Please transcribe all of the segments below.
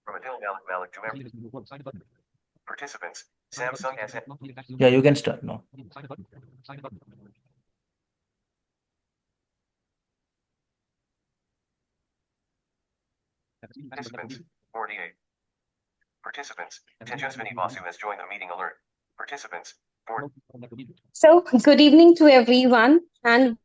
From Adil Malik to participants, Samsung SN. Yeah, you can start now. Participants, 48. Participants, Tejasvini Basu has joined the meeting alert. Participants, 4. So, good evening to everyone and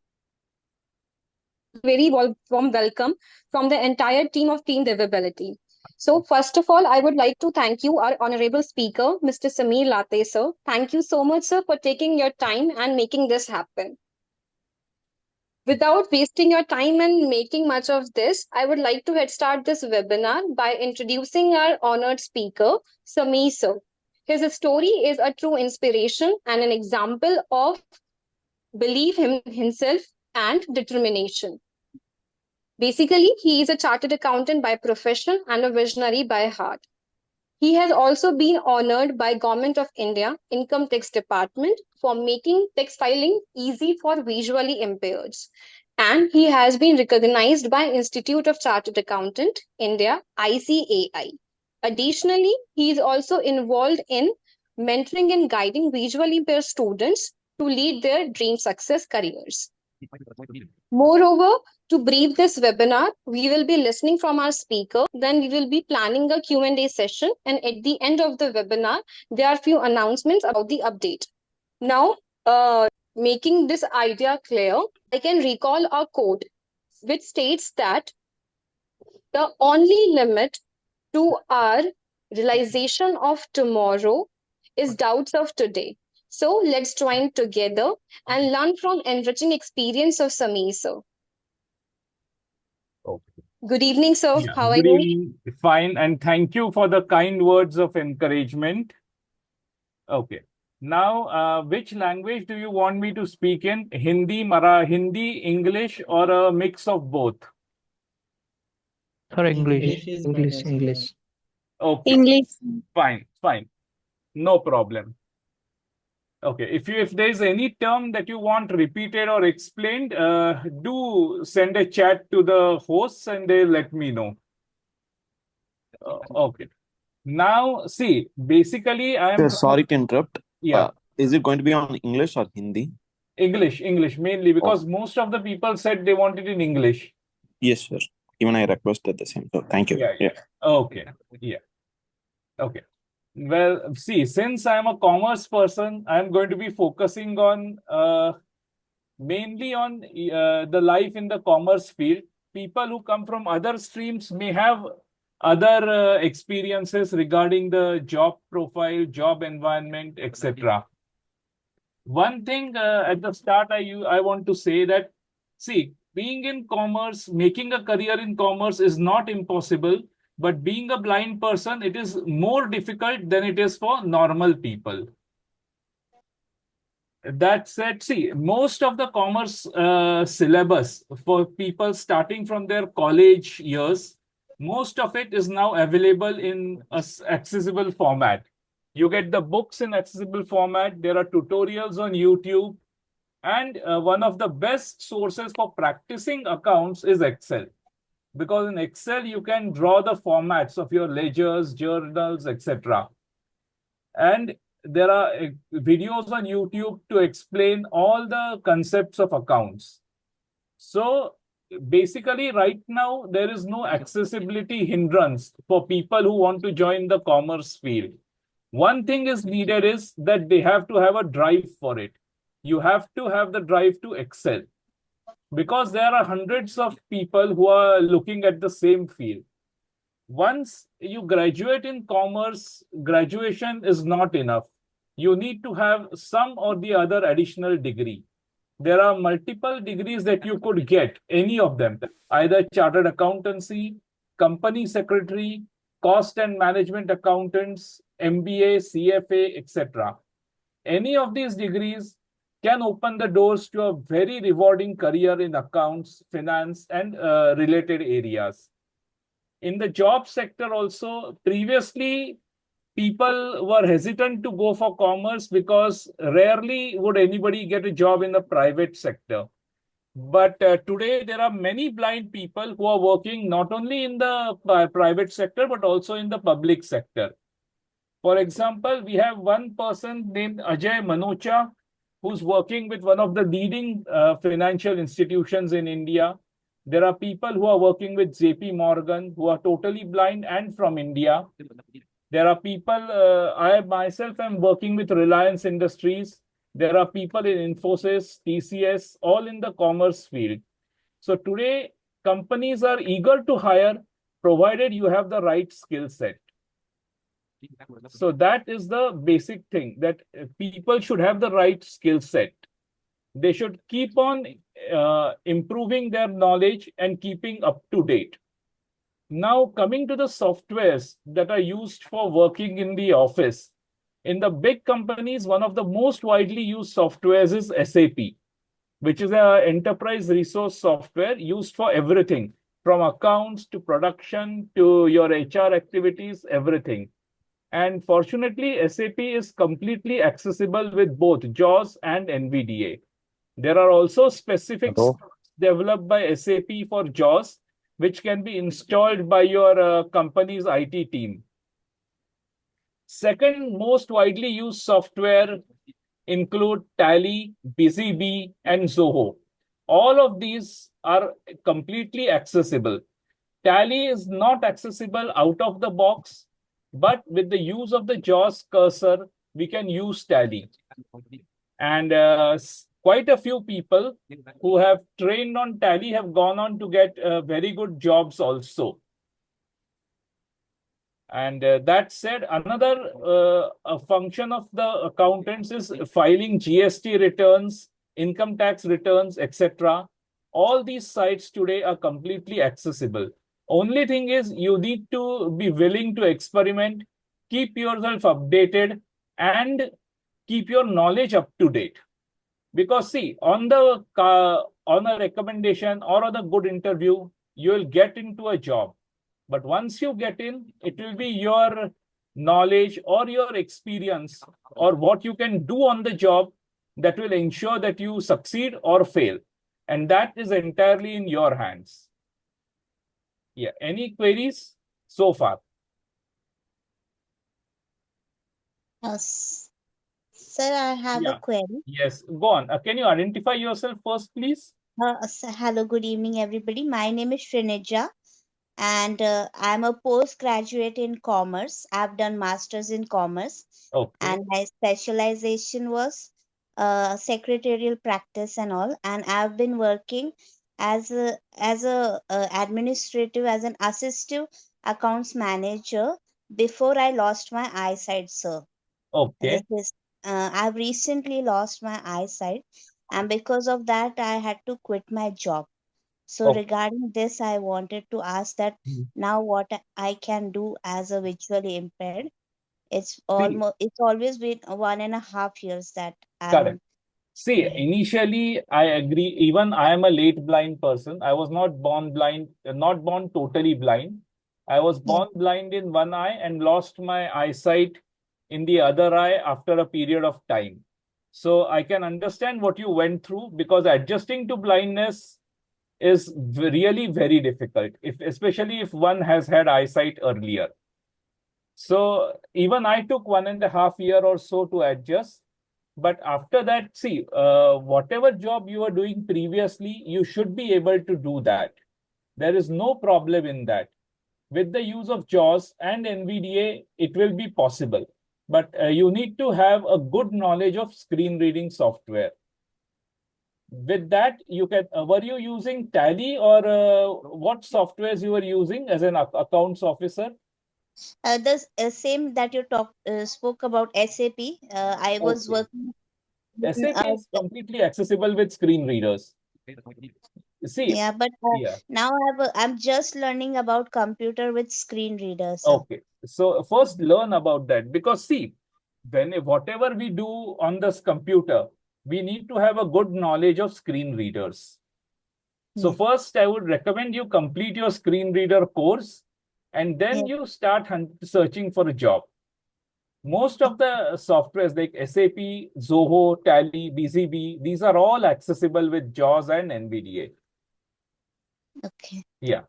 very warm welcome from the entire team of Team Livability. So, first of all, I would like to thank you, our honorable speaker, Mr. Sameer Latey, sir. Thank you so much, sir, for taking your time and making this happen. Without wasting your time and making much of this, I would like to head start this webinar by introducing our honored speaker, Sameer, sir. His story is a true inspiration and an example of belief in himself and determination. Basically, he is a chartered accountant by profession and a visionary by heart. He has also been honored by Government of India Income Tax Department for making tax filing easy for visually impaired. And he has been recognized by Institute of Chartered Accountant India, ICAI. Additionally, he is also involved in mentoring and guiding visually impaired students to lead their dream success careers. Moreover, to brief this webinar, we will be listening from our speaker, then we will be planning a Q&A session, and at the end of the webinar, there are few announcements about the update. Now, making this idea clear, I can recall a quote which states that the only limit to our realization of tomorrow is doubts of today. So let's join together and learn from enriching experience of Sameer, sir. Okay. Good evening, sir. Yeah, How are good you? evening. Fine, and thank you for the kind words of encouragement. Okay. Now, which language do you want me to speak in? Hindi, English, or a mix of both? For English. Okay. English. Fine. No problem. Okay. If there's any term that you want repeated or explained, do send a chat to the hosts and they'll let me know. Okay. Now, see, basically, Sorry to interrupt. Yeah. Is it going to be on English or Hindi? English mainly, because most of the people said they wanted in English. Yes, sir. Even I requested the same. So thank you. Yeah. Okay. Yeah. Okay. Well, see, since I'm a commerce person, I'm going to be focusing on mainly on the life in the commerce field. People who come from other streams may have other experiences regarding the job profile, job environment, etc. One thing at the start, I want to say that, see, being in commerce, making a career in commerce is not impossible, but being a blind person, it is more difficult than it is for normal people. That said, see, most of the commerce syllabus for people starting from their college years, most of it is now available in an accessible format. You get the books in accessible format. There are tutorials on YouTube. And one of the best sources for practicing accounts is Excel. Because in Excel, you can draw the formats of your ledgers, journals, etc. And there are videos on YouTube to explain all the concepts of accounts. So basically, right now, there is no accessibility hindrance for people who want to join the commerce field. One thing is needed is that they have to have a drive for it. You have to have the drive to excel, because there are hundreds of people who are looking at the same field. Once you graduate in commerce, graduation is not enough. You need to have some or the other additional degree. There are multiple degrees that you could get, any of them, either chartered accountancy, company secretary, cost and management accountants, MBA, CFA, etc. Any of these degrees can open the doors to a very rewarding career in accounts, finance, and related areas. In the job sector also, previously, people were hesitant to go for commerce because rarely would anybody get a job in the private sector. But today there are many blind people who are working not only in the private sector, but also in the public sector. For example, we have one person named Ajay Manocha, who's working with one of the leading financial institutions in India. There are people who are working with JP Morgan who are totally blind and from India. There are people, I myself am working with Reliance Industries. There are people in Infosys, TCS, all in the commerce field. So today, companies are eager to hire, provided you have the right skill set. So that is the basic thing, that people should have the right skill set. They should keep on improving their knowledge and keeping up to date. Now, coming to the softwares that are used for working in the office. In the big companies, one of the most widely used softwares is SAP, which is an enterprise resource software used for everything, from accounts to production to your HR activities, everything. And fortunately, SAP is completely accessible with both JAWS and NVDA. There are also specific scripts developed by SAP for JAWS, which can be installed by your company's IT team. Second most widely used software include Tally, BusyBee, and Zoho. All of these are completely accessible. Tally is not accessible out of the box, but with the use of the JAWS cursor, we can use Tally. And quite a few people who have trained on Tally have gone on to get very good jobs also. And that said, another a function of the accountants is filing GST returns, income tax returns, etc. All these sites today are completely accessible. Only thing is you need to be willing to experiment, keep yourself updated, and keep your knowledge up to date. Because see, on a recommendation or on a good interview, you will get into a job. But once you get in, it will be your knowledge or your experience or what you can do on the job that will ensure that you succeed or fail. And that is entirely in your hands. Yeah. Any queries so far? Sir, I have Yeah. a query. Yes. Go on. Can you identify yourself first, please? Hello, good evening, everybody. My name is Srinija, and I'm a postgraduate in commerce. I've done masters in commerce, Okay. and my specialization was secretarial practice and all. And I've been working as a administrative, as an assistive accounts manager before I lost my eyesight, sir. Okay. This is I've recently lost my eyesight, and because of that, I had to quit my job. So Okay. regarding this, I wanted to ask that now what I can do as a visually impaired. It's See, always been 1.5 years that correct. I'm. See, initially, I agree. Even I am a late blind person. I was not born blind, not born totally blind. I was Yeah. born blind in one eye and lost my eyesight in the other eye after a period of time. So I can understand what you went through, because adjusting to blindness is really very difficult, especially if one has had eyesight earlier. So even I took 1.5 years or so to adjust. But after that, see, whatever job you were doing previously, you should be able to do that. There is no problem in that. With the use of JAWS and NVDA, it will be possible. But you need to have a good knowledge of screen reading software. With that, you can. Were you using Tally, or what softwares you were using as an accounts officer? The same that you spoke about SAP. I was Okay. working. SAP is completely accessible with screen readers. See, Yeah, but yeah. now I'm just learning about computer with screen readers. Okay. So first learn about that, because see, whatever we do on this computer, we need to have a good knowledge of screen readers. So Yeah. first, I would recommend you complete your screen reader course, and then Yeah. you start searching for a job. Most of the softwares like SAP, Zoho, Tally, BCB, these are all accessible with JAWS and NVDA. Okay. Yeah.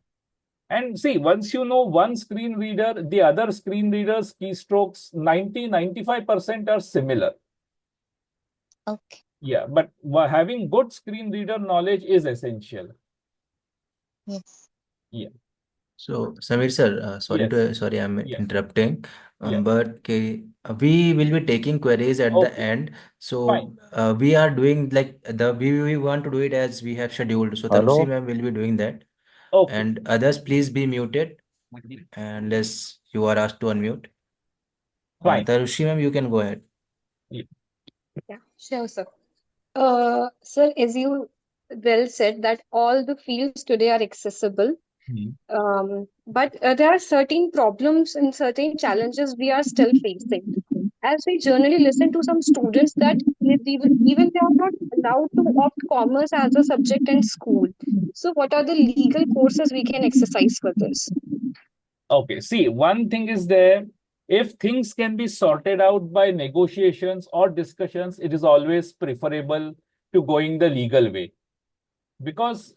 And see, once you know one screen reader, the other screen readers' keystrokes, 95% are similar. Okay. Yeah, but having good screen reader knowledge is essential. Yes. Yeah. So, Samir sir, Yes. sorry, I'm Yes. interrupting. Yes. But okay, we will be taking queries at the Okay. end. So, Fine. we are doing like we want to do it as we have scheduled. So, Tarushi ma'am will be doing that. Okay. And others, please be muted unless you are asked to unmute. Fine. Tarushi ma'am, you can go ahead. Yeah, sure, sir. Sir, as you well said that all the fields today are accessible, but there are certain problems and certain challenges we are still facing. As we generally listen to some students that even they are not allowed to opt commerce as a subject in school. So, what are the legal courses we can exercise for this? Okay. See, one thing is there. If things can be sorted out by negotiations or discussions, it is always preferable to going the legal way. Because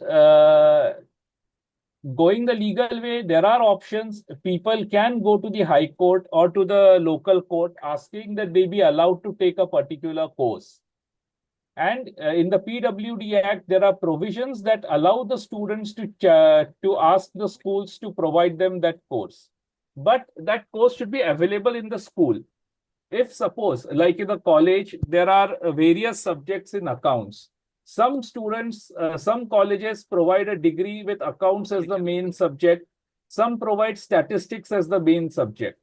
going the legal way, there are options. People can go to the High Court or to the local court asking that they be allowed to take a particular course. And in the PWD Act, there are provisions that allow the students to ask the schools to provide them that course. But that course should be available in the school. If suppose, like in the college, there are various subjects in accounts. Some students, some colleges provide a degree with accounts as the main subject. Some provide statistics as the main subject.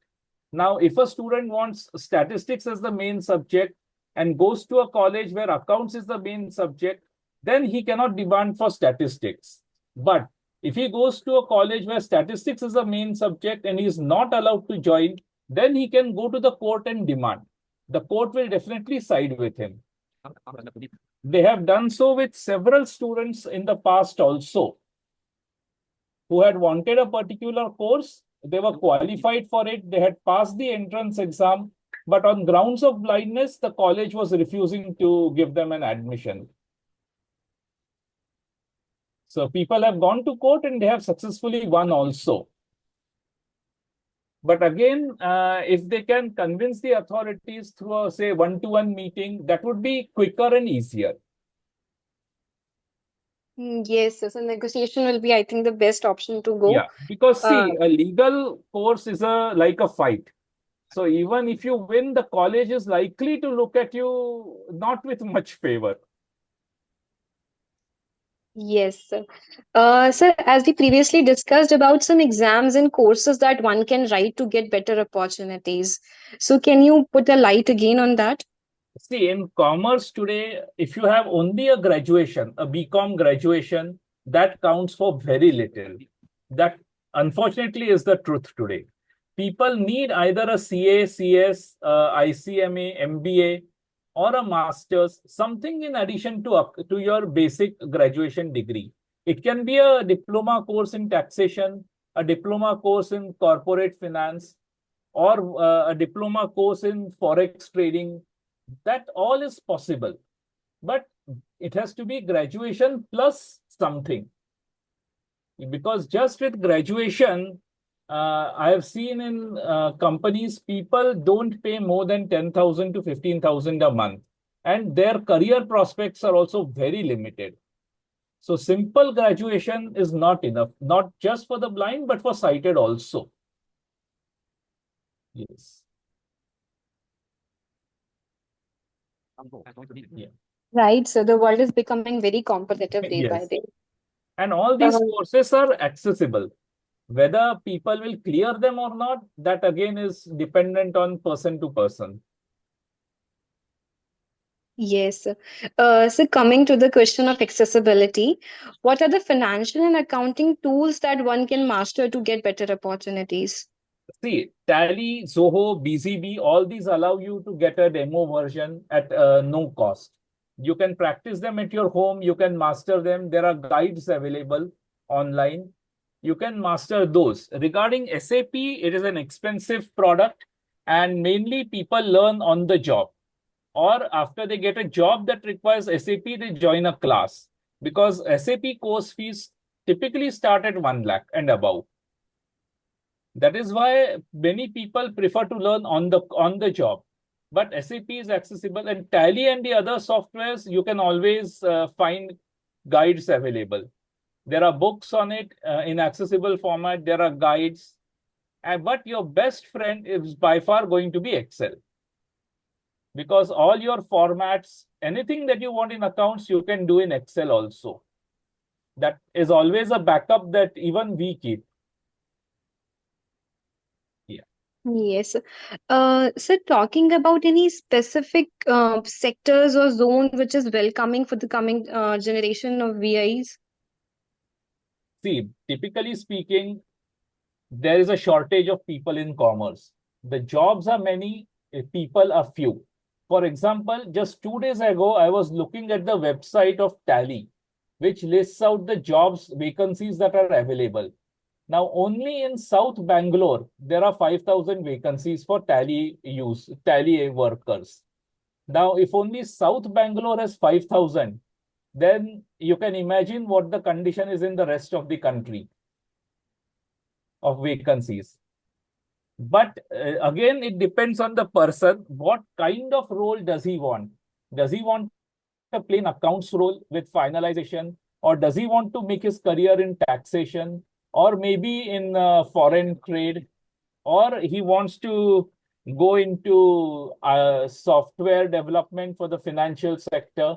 Now, if a student wants statistics as the main subject and goes to a college where accounts is the main subject, then he cannot demand for statistics. But if he goes to a college where statistics is the main subject and he is not allowed to join, then he can go to the court and demand. The court will definitely side with him. They have done so with several students in the past also, who had wanted a particular course. They were qualified for it. They had passed the entrance exam, but on grounds of blindness, the college was refusing to give them an admission. So people have gone to court and they have successfully won also. But again, if they can convince the authorities through a, say, one-to-one meeting, that would be quicker and easier. Yes, so negotiation will be, I think, the best option to go. Yeah, because Uh, see, a legal course is like a fight. So even if you win, the college is likely to look at you not with much favor. Yes, sir. Sir, as we previously discussed about some exams and courses that one can write to get better opportunities. So, can you put a light again on that? See, in commerce today, if you have only a graduation, a BCom graduation, that counts for very little. That unfortunately is the truth today. People need either a CA, CS, ICMA, MBA, or a master's, something in addition to your basic graduation degree. It can be a diploma course in taxation, a diploma course in corporate finance, or a diploma course in forex trading. That all is possible, but it has to be graduation plus something. Because just with graduation, I have seen in companies, people don't pay more than 10,000 to 15,000 a month. And their career prospects are also very limited. So simple graduation is not enough, not just for the blind, but for sighted also. Yes. Yeah. Right, so the world is becoming very competitive day by Yes. day. And all these Uh, courses are accessible. Whether people will clear them or not, that again is dependent on person to person. yes. So, coming to the question of accessibility, what are the financial and accounting tools that one can master to get better opportunities? See, Tally, Zoho, BZB, all these allow you to get a demo version at no cost. You can practice them at your home. You can master them. There are guides available online. You can master those. Regarding SAP, it is an expensive product and mainly people learn on the job, or after they get a job that requires SAP, they join a class, because SAP course fees typically start at 1 lakh and above. That is why many people prefer to learn on the job. But SAP is accessible, and Tally and the other softwares, you can always find guides available. There are books on it in accessible format. There are guides. But your best friend is by far going to be Excel, because all your formats, anything that you want in accounts, you can do in Excel also. That is always a backup that even we keep. Yes. So talking about any specific sectors or zone which is welcoming for the coming generation of VIs? See, typically speaking, there is a shortage of people in commerce. The jobs are many, people are few. For example, just 2 days ago, I was looking at the website of Tally, which lists out the jobs vacancies that are available. Now, only in South Bangalore, there are 5,000 vacancies for Tally workers. Now, if only South Bangalore has 5,000, then you can imagine what the condition is in the rest of the country of vacancies. But again, it depends on the person. What kind of role does he want? Does he want a plain accounts role with finalization, or does he want to make his career in taxation, or maybe in foreign trade, or he wants to go into software development for the financial sector?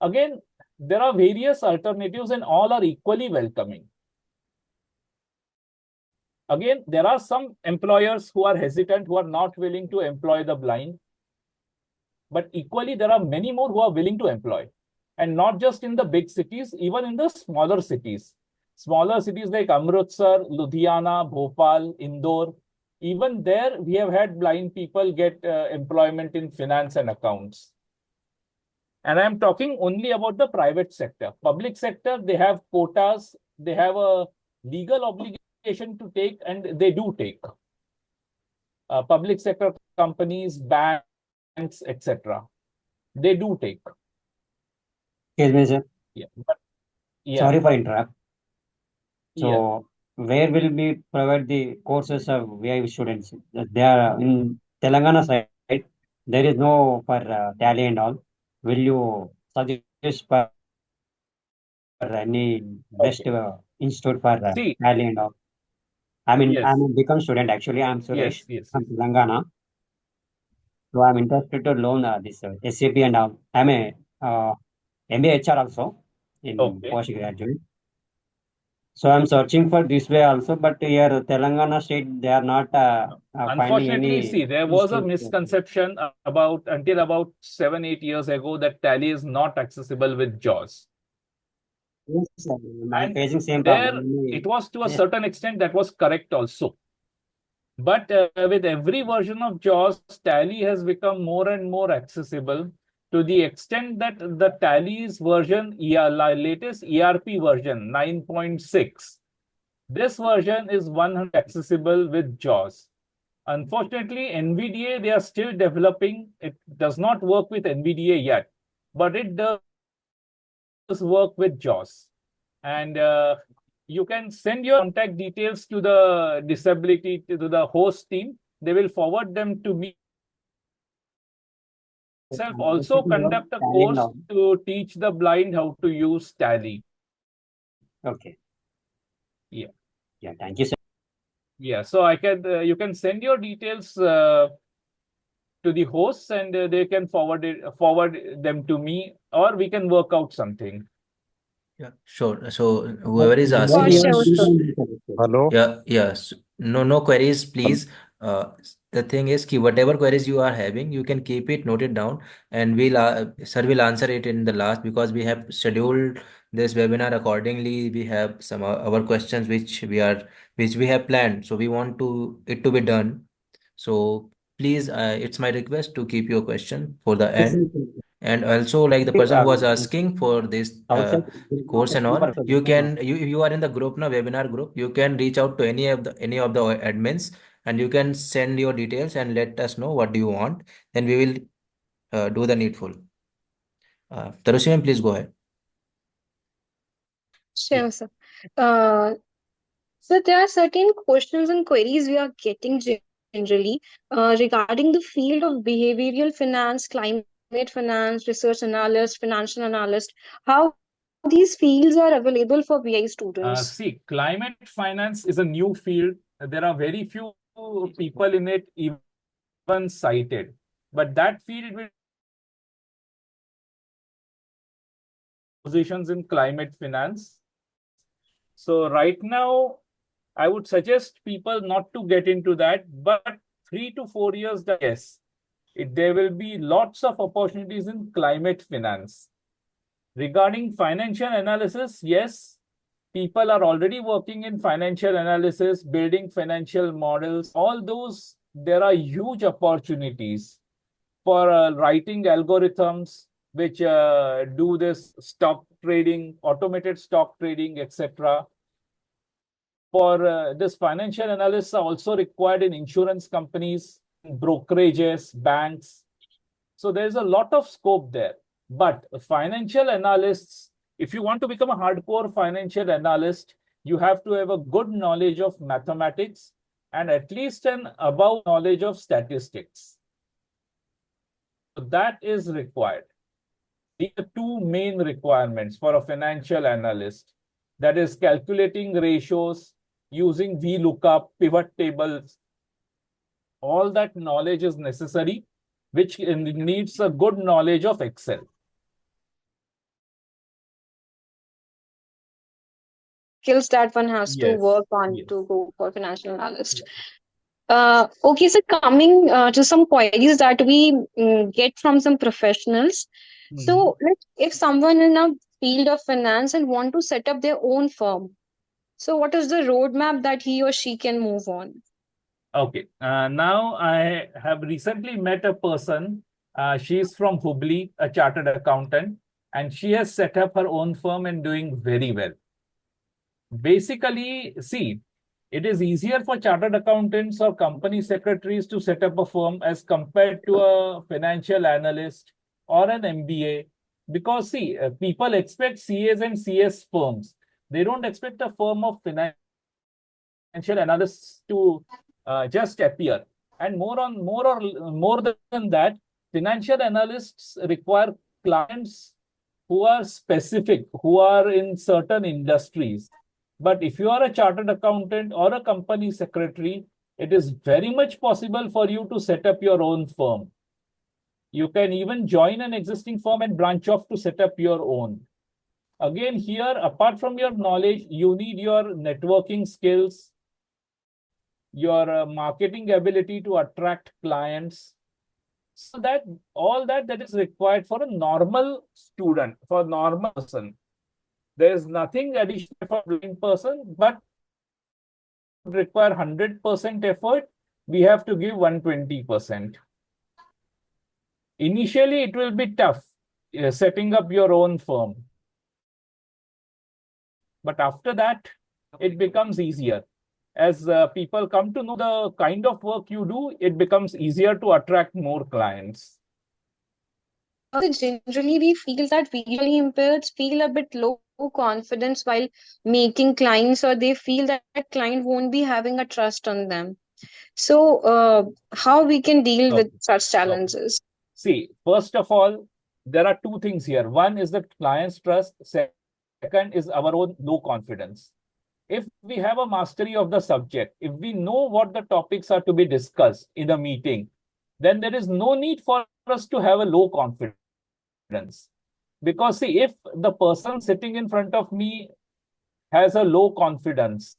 Again, there are various alternatives and all are equally welcoming. Again, there are some employers who are hesitant, who are not willing to employ the blind. But equally, there are many more who are willing to employ. And not just in the big cities, even in the smaller cities. Smaller cities like Amritsar, Ludhiana, Bhopal, Indore. Even there, we have had blind people get employment in finance and accounts. And I'm talking only about the private sector. Public sector, they have quotas, they have a legal obligation to take, and they do take. Public sector companies, banks, etc. They do take. Excuse me, sir. Yeah. But, yeah. Sorry for interrupt. Yeah. So, where will we provide the courses of VI students? They are in Telangana side. There is no for Tally and all. Will you suggest for any best institute for See, Tally and all? I mean, yes. I'm a become student actually. I'm Suresh Yes. from Telangana. So I'm interested to learn this SAP and all. I'm a MBA HR also in postgraduate. So I'm searching for this way also, but here Telangana state they are not finding Unfortunately, any. see, there was a institute. misconception until about 7-8 years ago that Tally is not accessible with JAWS. Yes, sir. I'm And facing same there, problem. it was to a Yes. certain extent that was correct also. But with every version of JAWS, Tally has become more and more accessible, to the extent that the Tally's version, latest ERP version 9.6, this version is 100% accessible with JAWS. Unfortunately, NVDA, they are still developing. It does not work with NVDA yet, but it does work with JAWS. And you can send your contact details to the to the host team. They will forward them to me. Myself also conduct a course to teach the blind how to use Tally. Okay. Yeah. Yeah. Thank you, sir. Yeah. So you can send your details to the hosts, and they can forward them to me, or we can work out something. Yeah, sure. So whoever is For asking, sure, sir. Hello. yes, no queries, please. The thing is, ki whatever queries you are having, you can keep it noted down, and sir will answer it in the last, because we have scheduled this webinar accordingly. We have some our questions which we have planned, so we want it to be done. So please, it's my request to keep your question for the end. And also, like the person who was asking for this course and all, if you are in the group now, webinar group, you can reach out to any of the admins, and you can send your details and let us know what do you want. Then we will do the needful. Tarushi ma'am, please go ahead. Sure, sir. So there are certain questions and queries we are getting generally regarding the field of behavioral finance, climate finance, research analyst, financial analyst, how these fields are available for BI students. See, climate finance is a new field. There are very few people in it even cited, but that field will positions in climate finance. So right now, I would suggest people not to get into that, but 3 to 4 years, yes, there will be lots of opportunities in climate finance. Regarding financial analysis, yes, people are already working in financial analysis, building financial models, all those, there are huge opportunities for writing algorithms which do this stock trading, automated stock trading, etc. For this, financial analysts are also required in insurance companies, brokerages, banks. So there's a lot of scope there. But financial analysts, if you want to become a hardcore financial analyst, you have to have a good knowledge of mathematics and at least an above knowledge of statistics. So that is required. These are two main requirements for a financial analyst. That is calculating ratios, using VLOOKUP, pivot tables. All that knowledge is necessary, which needs a good knowledge of Excel. Skills that one has to Yes, work on yes. to go for financial analyst. Okay, so coming to some queries that we get from some professionals. So, like, if someone in a field of finance and want to set up their own firm, so what is the roadmap that he or she can move on? Okay, now I have recently met a person. She's from Hubli, a chartered accountant, and she has set up her own firm and doing very well. Basically, see, it is easier for chartered accountants or company secretaries to set up a firm as compared to a financial analyst or an MBA. Because, see, people expect CAs and CS firms. They don't expect a firm of financial analysts to just appear. And more than that, financial analysts require clients who are specific, who are in certain industries. But if you are a chartered accountant or a company secretary, it is very much possible for you to set up your own firm. You can even join an existing firm and branch off to set up your own. Again, here, apart from your knowledge, you need your networking skills, your marketing ability to attract clients. So that all that is required for a normal student, for a normal person. There is nothing additional for a blind person, but require 100% effort. We have to give 120%. Initially, it will be tough setting up your own firm. But after that, it becomes easier. As people come to know the kind of work you do, it becomes easier to attract more clients. Generally, we feel that visually impaired feel a bit low confidence while making clients, or they feel that client won't be having a trust on them. So, how we can deal with such challenges? See, first of all, there are two things here. One is the client's trust. Second is our own low confidence. If we have a mastery of the subject, if we know what the topics are to be discussed in a meeting, then there is no need for us to have a low confidence. Because see, if the person sitting in front of me has a low confidence,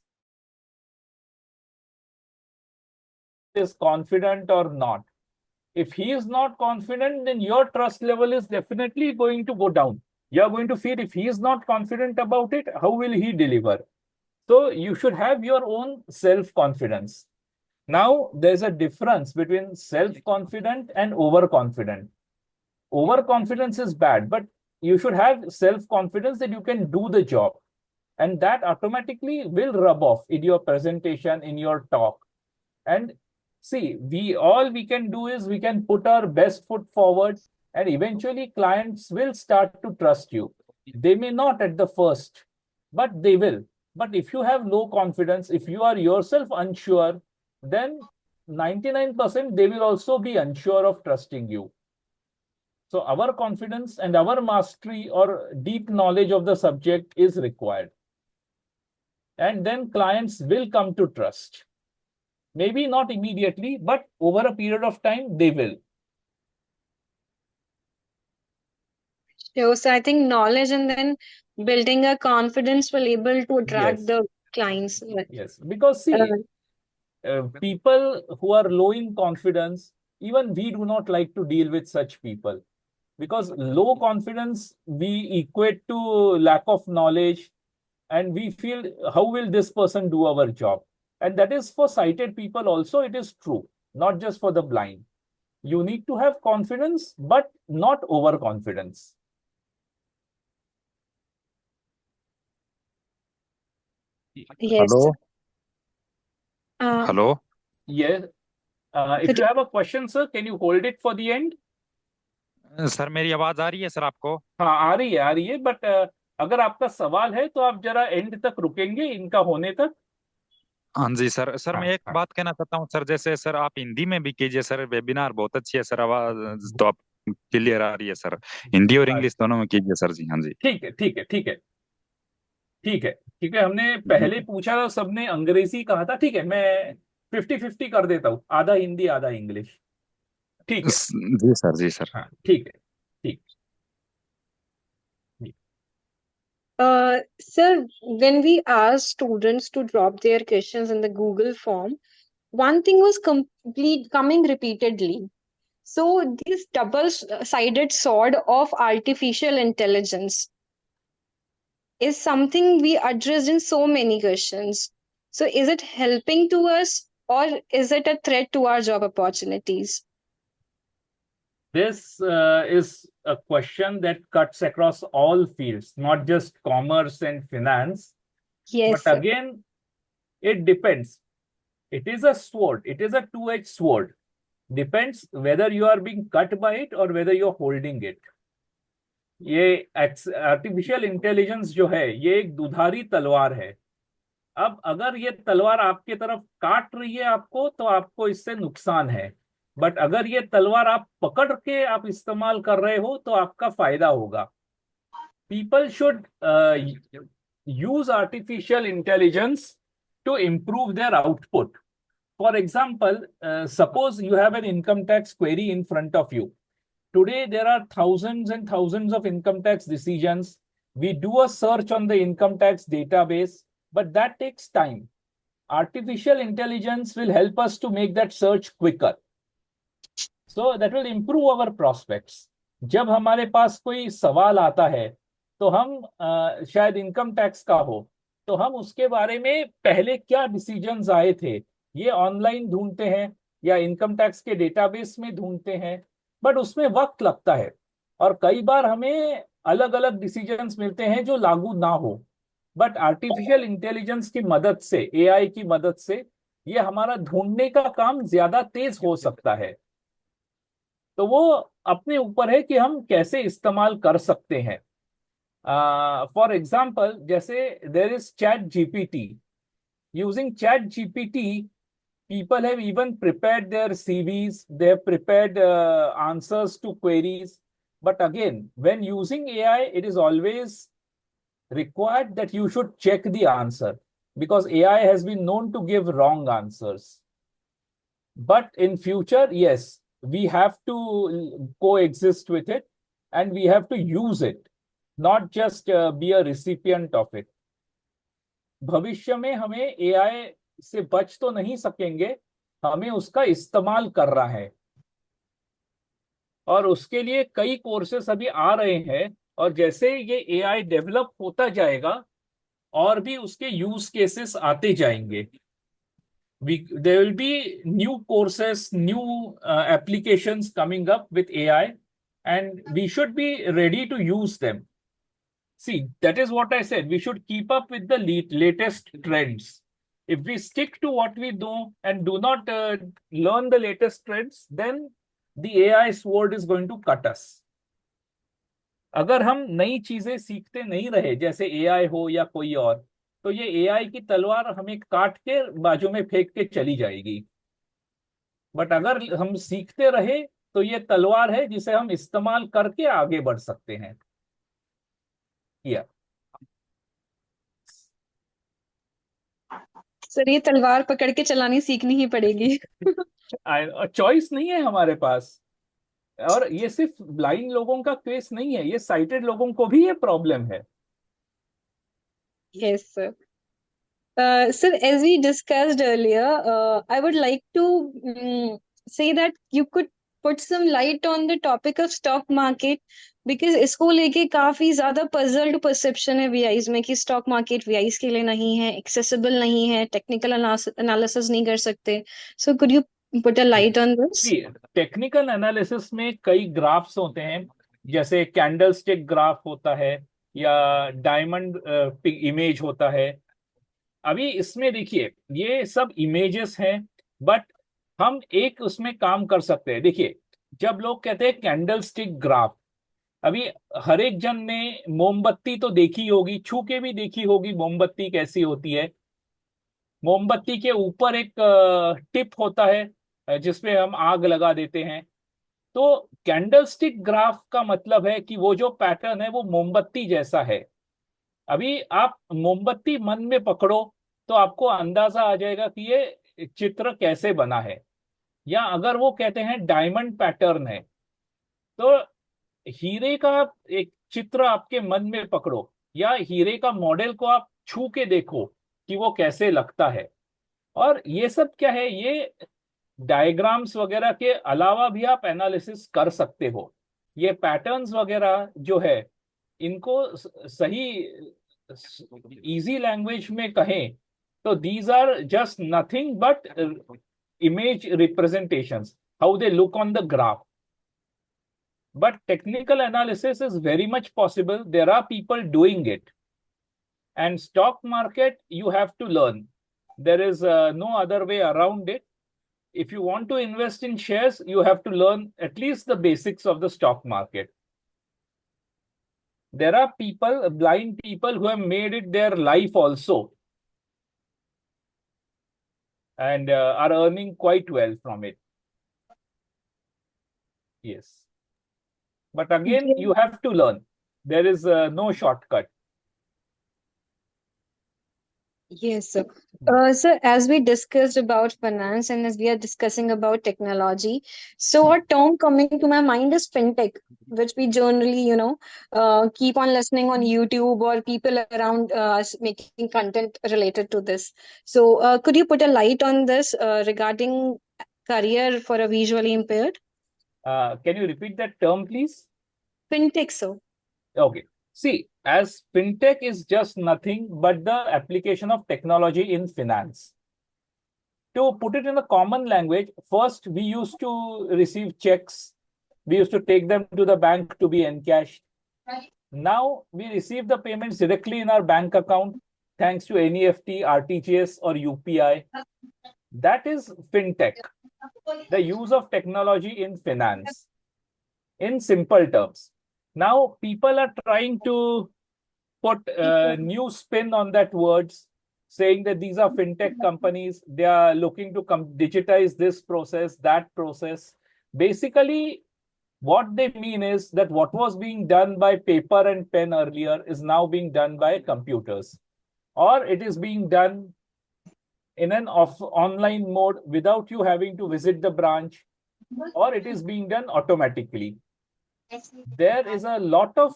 is confident or not. If he is not confident, then your trust level is definitely going to go down. You're going to feel if he is not confident about it, how will he deliver? So you should have your own self-confidence. Now, there's a difference between self-confident and overconfident. Overconfidence is bad, but you should have self-confidence that you can do the job. And that automatically will rub off in your presentation, in your talk. And see, we can do is we can put our best foot forward, and eventually clients will start to trust you. They may not at the first, but they will. But if you have low confidence, if you are yourself unsure, then 99% they will also be unsure of trusting you. So our confidence and our mastery or deep knowledge of the subject is required. And then clients will come to trust. Maybe not immediately, but over a period of time, they will. Sure. So I think knowledge and then building a confidence will able to attract Yes. the clients. Yes. Because see, people who are low in confidence, even we do not like to deal with such people. Because low confidence, we equate to lack of knowledge, and we feel, how will this person do our job? And that is for sighted people also, it is true, not just for the blind. You need to have confidence, but not overconfidence. Yes. Hello. Uh, Hello. Yes. If could you have a question, sir, can you hold it for the end? Sir मेरी आवाज आ रही है sir आपको? हाँ, आ रही है, but अगर आपका सवाल है तो आप जरा एंड तक रुकेंगे इनका होने तक। हाँ जी सर। सर हाँ, मैं एक हाँ। बात कहना चाहता हूँ सर, जैसे सर आप हिंदी में भी कीजिए सर, वेबिनार बहुत अच्छी है सर, आवाज तो आप क्लियर आ रही है सर, हिंदी और इंग्लिश दोनों में कीजिए सर जी। हाँ जी ठीक है, ठीक है, ठीक है, ठीक है, ठीक है। हमने पहले पूछा था, सबने अंग्रेजी कहा था। ठीक है, मैं 50-50 कर देता हूँ, आधा हिंदी आधा इंग्लिश। ठीक है, जी सर, जी सर। हाँ, ठीक है, ठीक। Sir, when we asked students to drop their questions in the Google form, one thing was coming repeatedly. So this double-sided sword of artificial intelligence is something we addressed in so many questions. So is it helping to us or is it a threat to our job opportunities? This is a question that cuts across all fields, not just commerce and finance. Yes, But sir. again, it depends. It is a sword. It is a two-edged sword. Depends whether you are being cut by it or whether you're holding it. ये artificial intelligence जो है, ये एक दुधारी तलवार है। अब अगर ये तलवार आपके तरफ काट रही है आपको, तो आपको इससे नुकसान है। बट अगर ये तलवार आप पकड़ के आप इस्तेमाल कर रहे हो, तो आपका फायदा होगा। People should use artificial intelligence to improve their output. For example, suppose you have an income tax query in front of you. Today, there are thousands and thousands of income tax decisions. We do a search on the income tax database, but that takes time. Artificial intelligence will help us to make that search quicker. So that will improve our prospects. जब हमारे पास कोई सवाल आता है, तो हम शायद income tax का हो, तो हम उसके बारे में पहले क्या डिसीजंस आए थे, ये ऑनलाइन ढूंढते हैं या इनकम टैक्स के डेटाबेस में ढूंढते हैं, बट उसमें वक्त लगता है और कई बार हमें अलग अलग डिसीजंस मिलते हैं जो लागू ना हो। बट आर्टिफिशियल इंटेलिजेंस की मदद से, एआई की मदद से, ये हमारा ढूंढने का काम ज्यादा तेज हो सकता है। तो वो अपने ऊपर है कि हम कैसे इस्तेमाल कर सकते हैं। फॉर एग्जाम्पल, जैसे there is chat GPT. Using chat GPT, people have even prepared their CVs, they have prepared answers to queries. But again, when using AI, it is always required that you should check the answer, because AI has been known to give wrong answers. But in future, yes, we have to coexist with it and we have to use it, not just be a recipient of it. भविष्य में हमें AI से बच तो नहीं सकेंगे, हमें उसका इस्तेमाल करना है। और उसके लिए कई कोर्सेस अभी आ रहे हैं, और जैसे ये AI डेवलप होता जाएगा और भी उसके यूज केसेस आते जाएंगे। There will be new courses, new applications coming up with AI, and we should be ready to use them. See, that is what I said. We should keep up with the latest trends. If we stick to what we do and do not learn the latest trends, then the AI sword is going to cut us. अगर हम नई चीजें सीखते नहीं रहे, जैसे AI हो या कोई और, तो ये एआई की तलवार हमें काट के बाजू में फेंक के चली जाएगी। बट अगर हम सीखते रहे तो ये तलवार है जिसे हम इस्तेमाल करके आगे बढ़ सकते हैं। या सर ये तलवार पकड़ के चलानी सीखनी ही पड़ेगी। चॉइस नहीं है हमारे पास। और ये सिर्फ ब्लाइंड लोगों का केस नहीं है, ये साइटेड लोगों को भी ये प्रॉब्लम है। Yes, sir. Sir, as we discussed earlier, I would like to say that you could put some light on the topic of stock market, because इसको लेके काफी ज्यादा puzzled perception है VIs में कि stock market VIs के लिए नहीं है, accessible नहीं है, technical analysis नहीं कर सकते. So could you put a light on this? Technical analysis में कई ग्राफ्स होते हैं, जैसे कैंडलस्टिक ग्राफ होता है या डायमंड इमेज होता है। अभी इसमें देखिए ये सब इमेजेस हैं, बट हम एक उसमें काम कर सकते हैं। देखिए जब लोग कहते हैं कैंडलस्टिक ग्राफ, अभी हर एक जन ने मोमबत्ती तो देखी होगी, छू के भी देखी होगी मोमबत्ती कैसी होती है। मोमबत्ती के ऊपर एक टिप होता है जिसमें हम आग लगा देते हैं। तो कैंडलस्टिक ग्राफ का मतलब है कि वो जो पैटर्न है वो मोमबत्ती जैसा है। अभी आप मोमबत्ती मन में पकड़ो तो आपको अंदाजा आ जाएगा कि ये चित्र कैसे बना है। या अगर वो कहते हैं डायमंड पैटर्न है, तो हीरे का एक चित्र आपके मन में पकड़ो या हीरे का मॉडल को आप छू के देखो कि वो कैसे लगता है। और ये सब क्या है, ये डायग्राम्स वगैरह के अलावा भी आप एनालिसिस कर सकते हो। ये पैटर्न्स वगैरह जो है, इनको सही इजी लैंग्वेज में कहें तो these are just nothing but image representations, how they look on the graph. But technical analysis is very much possible. There are people doing it. And stock market, you have to learn. There is no other way around it. If you want to invest in shares, you have to learn at least the basics of the stock market. There are people, blind people, who have made it their life also, and are earning quite well from it. Yes. But again, you have to learn. There is no shortcut. Yes, sir. Sir, as we discussed about finance and as we are discussing about technology, so a term coming to my mind is fintech, which we generally, keep on listening on YouTube or people around us making content related to this. So, could you put a light on this regarding career for a visually impaired? Can you repeat that term, please? Fintech, sir. Okay. See, as fintech is just nothing but the application of technology in finance. To put it in a common language, first we used to receive checks. We used to take them to the bank to be encashed. Now we receive the payments directly in our bank account thanks to NEFT, RTGS or UPI. That is fintech, the use of technology in finance, in simple terms. Now people are trying to put a new spin on that words, saying that these are fintech companies. They are looking to digitize this process, that process. Basically, what they mean is that what was being done by paper and pen earlier is now being done by computers, or it is being done in an online mode without you having to visit the branch, or it is being done automatically. There is a lot of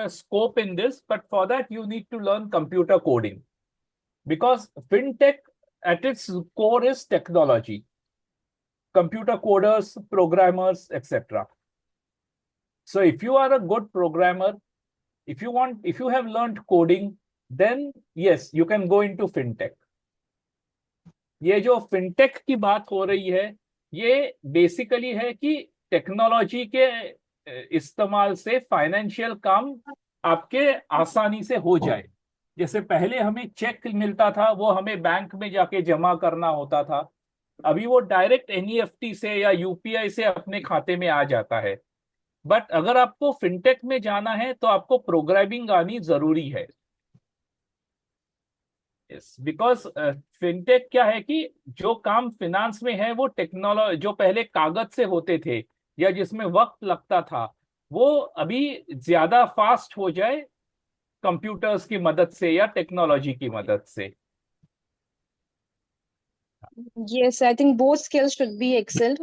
scope in this, but for that you need to learn computer coding, because fintech at its core is technology, computer coders, programmers, etc. So if you are a good programmer, if you have learned coding, then yes, you can go into fintech. ये जो fintech की बात हो रही है, ये basically है कि टेक्नोलॉजी के इस्तेमाल से फाइनेंशियल काम आपके आसानी से हो जाए। जैसे पहले हमें चेक मिलता था, वो हमें बैंक में जाके जमा करना होता था, अभी वो डायरेक्ट एनईएफटी से या यूपीआई से अपने खाते में आ जाता है। बट अगर आपको फिनटेक में जाना है तो आपको प्रोग्रामिंग आनी जरूरी है। यस, बिकॉज फिनटेक क्या है कि जो काम फिनांस में है वो टेक्नोलॉजी जो पहले कागज से होते थे या जिसमें वक्त लगता था, वो अभी ज्यादा फास्ट हो जाए कंप्यूटर्स की मदद से या टेक्नोलॉजी की मदद से। Yes, I think both skills should be excelled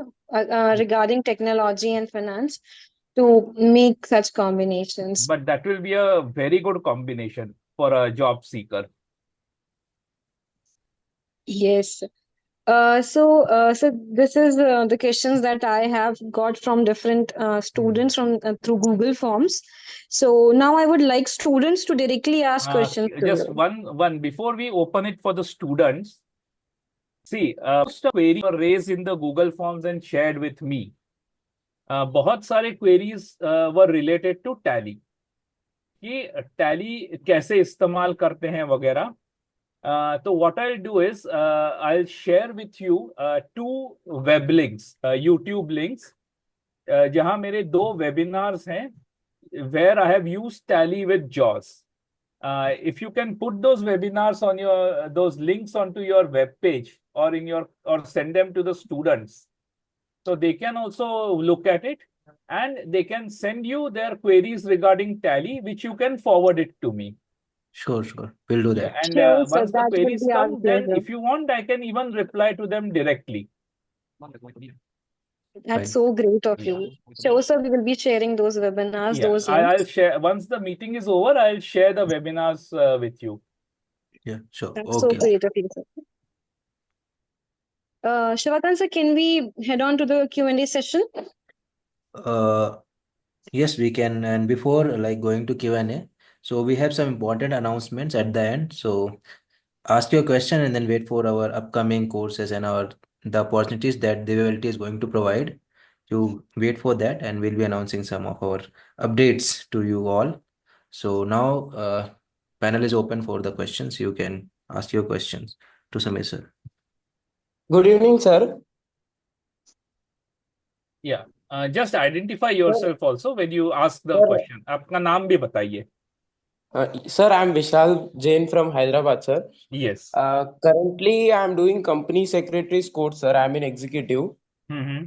regarding technology and finance to make such combinations. But that will be a very good combination for a job seeker. Yes. So this is the questions that I have got from different students from through Google Forms. So now I would like students to directly ask questions to Just you. one before we open it for the students. See, most of queries were raised in the Google Forms and shared with me. बहुत सारे queries were related to Tally कि Tally कैसे इस्तेमाल करते हैं वगैरह। तो what I'll do is I'll share with you two web links, YouTube links, जहां मेरे दो webinars हैं where I have used Tally with JAWS. If you can put those webinars on your those links onto your web page or in your or send them to the students, so they can also look at it and they can send you their queries regarding Tally, which you can forward it to me. Sure, we'll do Yeah, that. and Sure, sir, once the that will queries be our come, then pleasure. if you want, I can even reply to them directly. That's Fine. so great of Yeah. you. Sure, sir, we will be sharing those webinars, Yeah, those I'll links. share once the meeting is over. I'll share the webinars with you. Yeah, sure. That's so Okay. great of you, sir. Shivakant sir, can we head on to the Q&A session? Yes, we can. And before like going to Q&A, so we have some important announcements at the end. So ask your question and then wait for our upcoming courses and the opportunities that Devivality is going to provide. You wait for that, and we'll be announcing some of our updates to you all. So now, panel is open for the questions. You can ask your questions to Samir sir. Good evening, sir. Yeah, just identify yourself also when you ask the Sir, question. आपका नाम भी बताइए. sir, I'm Vishal Jain from Hyderabad, sir. Yes. Currently, I'm doing company secretary's course, sir. I'm an executive. Mm-hmm.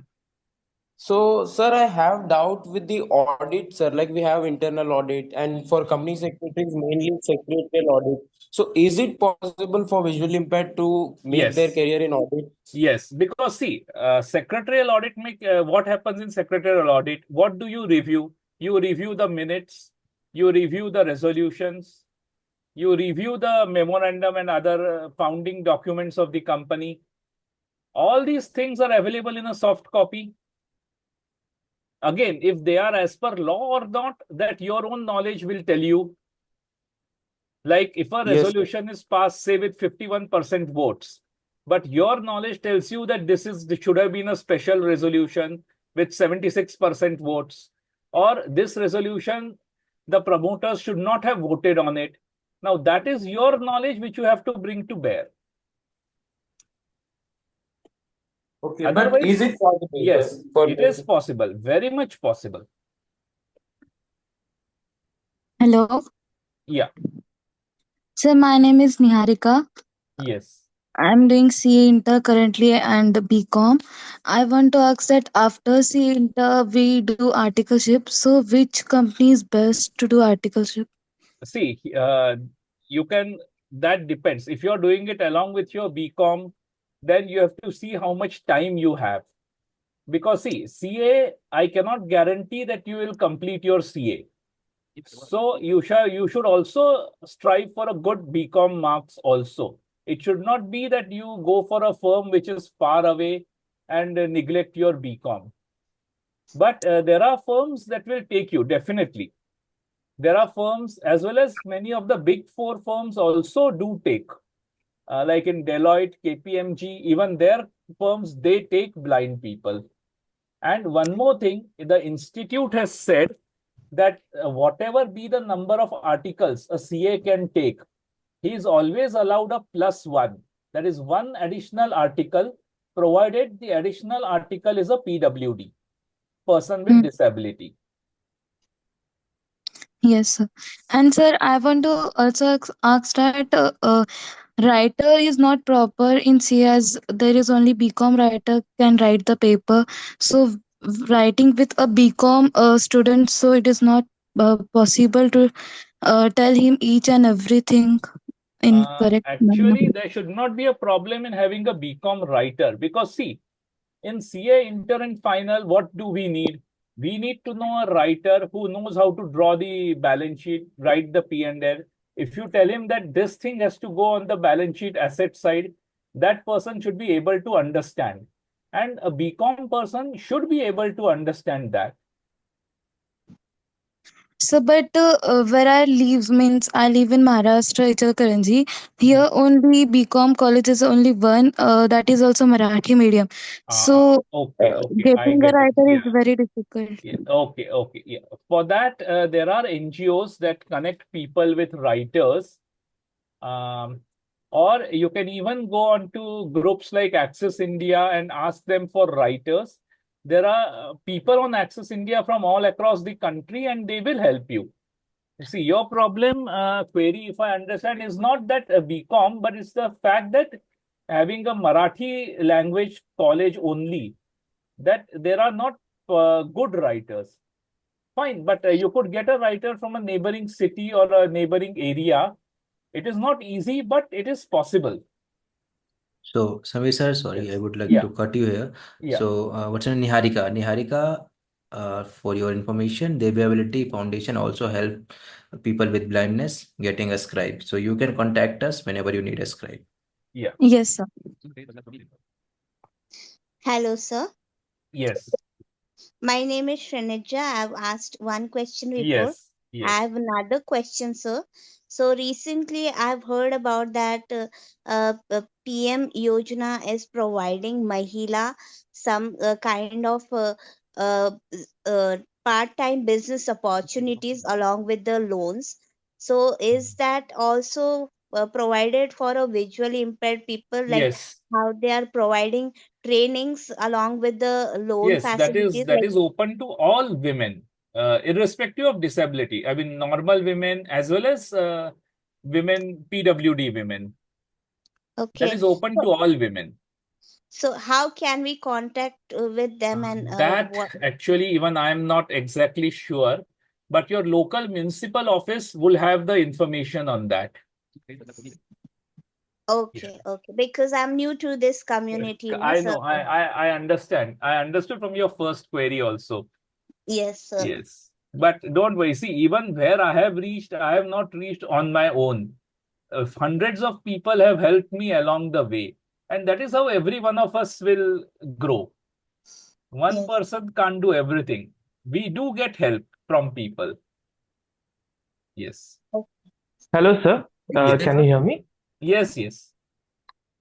So, sir, I have doubt with the audit, sir. Like we have internal audit, and for company secretaries, mainly secretarial audit. So, is it possible for visually impaired to make their Yes. career in audit? Yes, because see, secretarial audit make what happens in secretarial audit? What do you review? You review the minutes, you review the resolutions, you review the memorandum and other founding documents of the company. All these things are available in a soft copy. Again, if they are as per law or not, that your own knowledge will tell you. Like if a Yes, sir. resolution is passed, say with 51% votes, but your knowledge tells you that this should have been a special resolution with 76% votes, or this resolution, the promoters should not have voted on it. Now that is your knowledge which you have to bring to bear. Okay, Otherwise, but is it possible, yes, sir, for it is possible, very much possible. Hello, Yeah, sir. My name is Niharika. yes. I'm doing CA Inter currently and BCom. I want to ask that after CA Inter we do articleship. So which company is best to do articleship? See, you can, that depends. If you're doing it along with your BCom, then you have to see how much time you have. Because see, CA, I cannot guarantee that you will complete your CA. So you should also strive for a good BCom marks also. It should not be that you go for a firm which is far away and neglect your BCom. But there are firms that will take you, definitely. There are firms, as well as many of the big four firms also do take. Like in Deloitte, KPMG, even their firms, they take blind people. And one more thing, the institute has said that whatever be the number of articles a CA can take, he is always allowed a +1. That is one additional article, provided the additional article is a PWD, person with disability. Yes, sir. And sir, I want to also ask that writer is not proper in C as there is only BCom writer can write the paper. So writing with a BCom student, so it is not possible to tell him each and everything in correct manner. Actually, there should not be a problem in having a BCom writer, because see, in CA inter and final, what do we need? We need to know a writer who knows how to draw the balance sheet, write the P&L. If you tell him that this thing has to go on the balance sheet asset side, that person should be able to understand. And a BCom person should be able to understand that. So, but where I live means I live in Maharashtra, Ichalkaranji. Here only BCom college is only one. That is also Marathi medium. So Okay, I getting a get it. writer is Yeah. very difficult. Yeah. Okay. Yeah. For that, there are NGOs that connect people with writers. Um, or you can even go on to groups like Access India and ask them for writers. There are people on Access India from all across the country, and they will help you. See, your problem, query, if I understand, is not that BCom, but it's the fact that having a Marathi language college only, that there are not good writers. Fine, but you could get a writer from a neighboring city or a neighboring area. It is not easy, but it is possible. So, Samir sir, sorry, I Yes. would like Yeah. to cut you here. Yeah. So, what's your name? Niharika? Niharika, for your information, the Ability Foundation also help people with blindness getting a scribe. So, you can contact us whenever you need a scribe. Yeah. Yes, sir. Hello, sir. Yes. My name is Shreneja. I've asked one question before. Yes. I Yes. have another question, sir. So recently, I've heard about that PM Yojana is providing Mahila some kind of part-time business opportunities along with the loans. So is that also provided for a visually impaired people, like Yes. how they are providing trainings along with the loan Yes, that facilities? is open to all women, irrespective of disability. I mean, normal women as well as women, PWD women. That Okay. is open to all women. So how can we contact with them and That what? actually, even I am not exactly sure, but your local municipal office will have the information on that. Okay, okay. Because I'm new to this community, no, I sir. know, I understand. I understood from your first query also. Yes, sir. Yes. But don't worry. See, even where I have reached, I have not reached on my own. Hundreds of people have helped me along the way. And that is how every one of us will grow. One Yes. person can't do everything. We do get help from people. Yes. Hello, sir. Yes. Can you hear me? Yes, yes.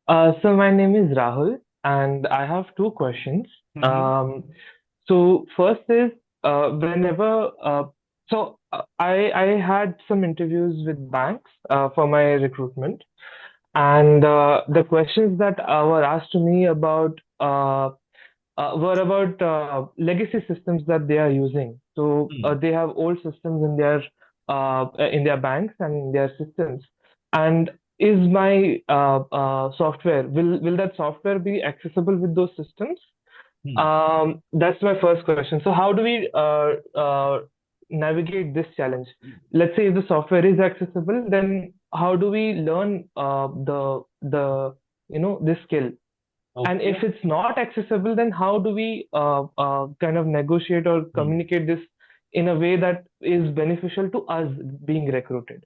So my name is Rahul, and I have two questions. So first is whenever I had some interviews with banks for my recruitment, and the questions that were asked to me were about legacy systems that they are using. So they have old systems in their banks and in their systems. And is my software will that software be accessible with those systems? That's my first question. So how do we navigate this challenge? Let's say if the software is accessible, then how do we learn this skill? And if it's not accessible, then how do we kind of negotiate or communicate this in a way that is beneficial to us being recruited?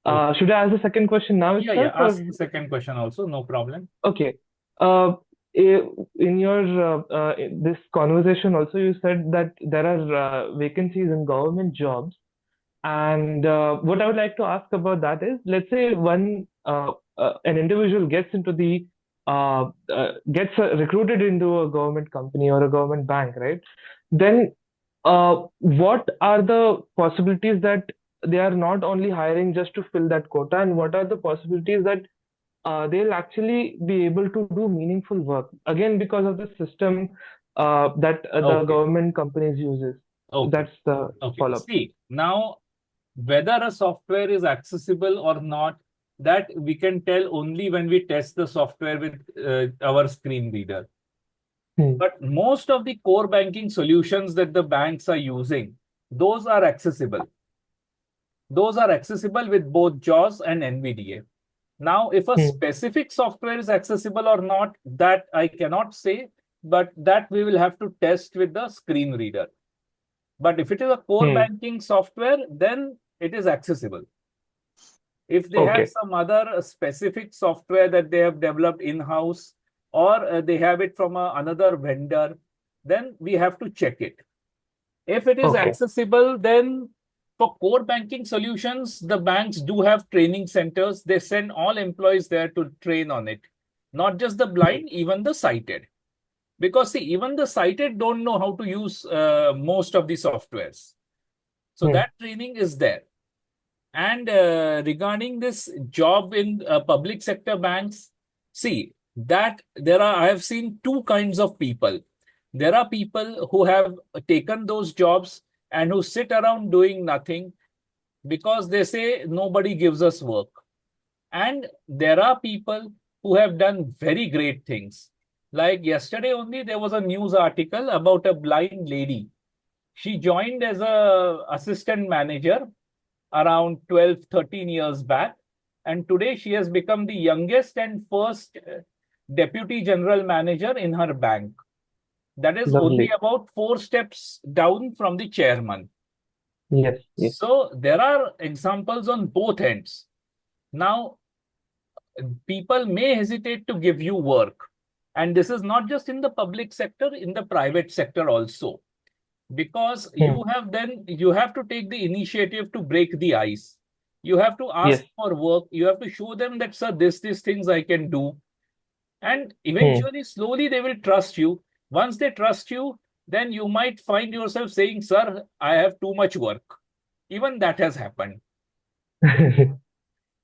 Should I ask the second question now Yeah, itself? ask the second question also, no problem. Okay. In your this conversation also, you said that there are vacancies in government jobs. And what I would like to ask about that is, let's say an individual gets recruited into a government company or a government bank, right? Then what are the possibilities that they are not only hiring just to fill that quota, and what are the possibilities that they'll actually be able to do meaningful work again because of the system that the Okay. government companies uses. So Okay. that's the Okay. follow-up. See, now whether a software is accessible or not, that we can tell only when we test the software with our screen reader. But most of the core banking solutions that the banks are using, those are accessible. Those are accessible with both JAWS and NVDA. Now, if a specific software is accessible or not, that I cannot say, but that we will have to test with the screen reader. But if it is a core banking software, then it is accessible. If they have some other specific software that they have developed in-house, or they have it from another vendor, then we have to check it. If it is accessible, then for core banking solutions, the banks do have training centers. They send all employees there to train on it. Not just the blind, even the sighted. Because see, even the sighted don't know how to use most of the softwares. So that training is there. And regarding this job in public sector banks, see that I have seen two kinds of people. There are people who have taken those jobs and who sit around doing nothing because they say nobody gives us work. And there are people who have done very great things. Like yesterday only, there was a news article about a blind lady. She joined as a assistant manager around 12, 13 years back. And today she has become the youngest and first deputy general manager in her bank. That is only about 4 steps down from the chairman. Yes. So there are examples on both ends. Now, people may hesitate to give you work. And this is not just in the public sector, in the private sector also. Because you have to take the initiative to break the ice. You have to ask for work. You have to show them that, sir, these things I can do. And eventually, slowly, they will trust you. Once they trust you, then you might find yourself saying, sir, I have too much work. Even that has happened.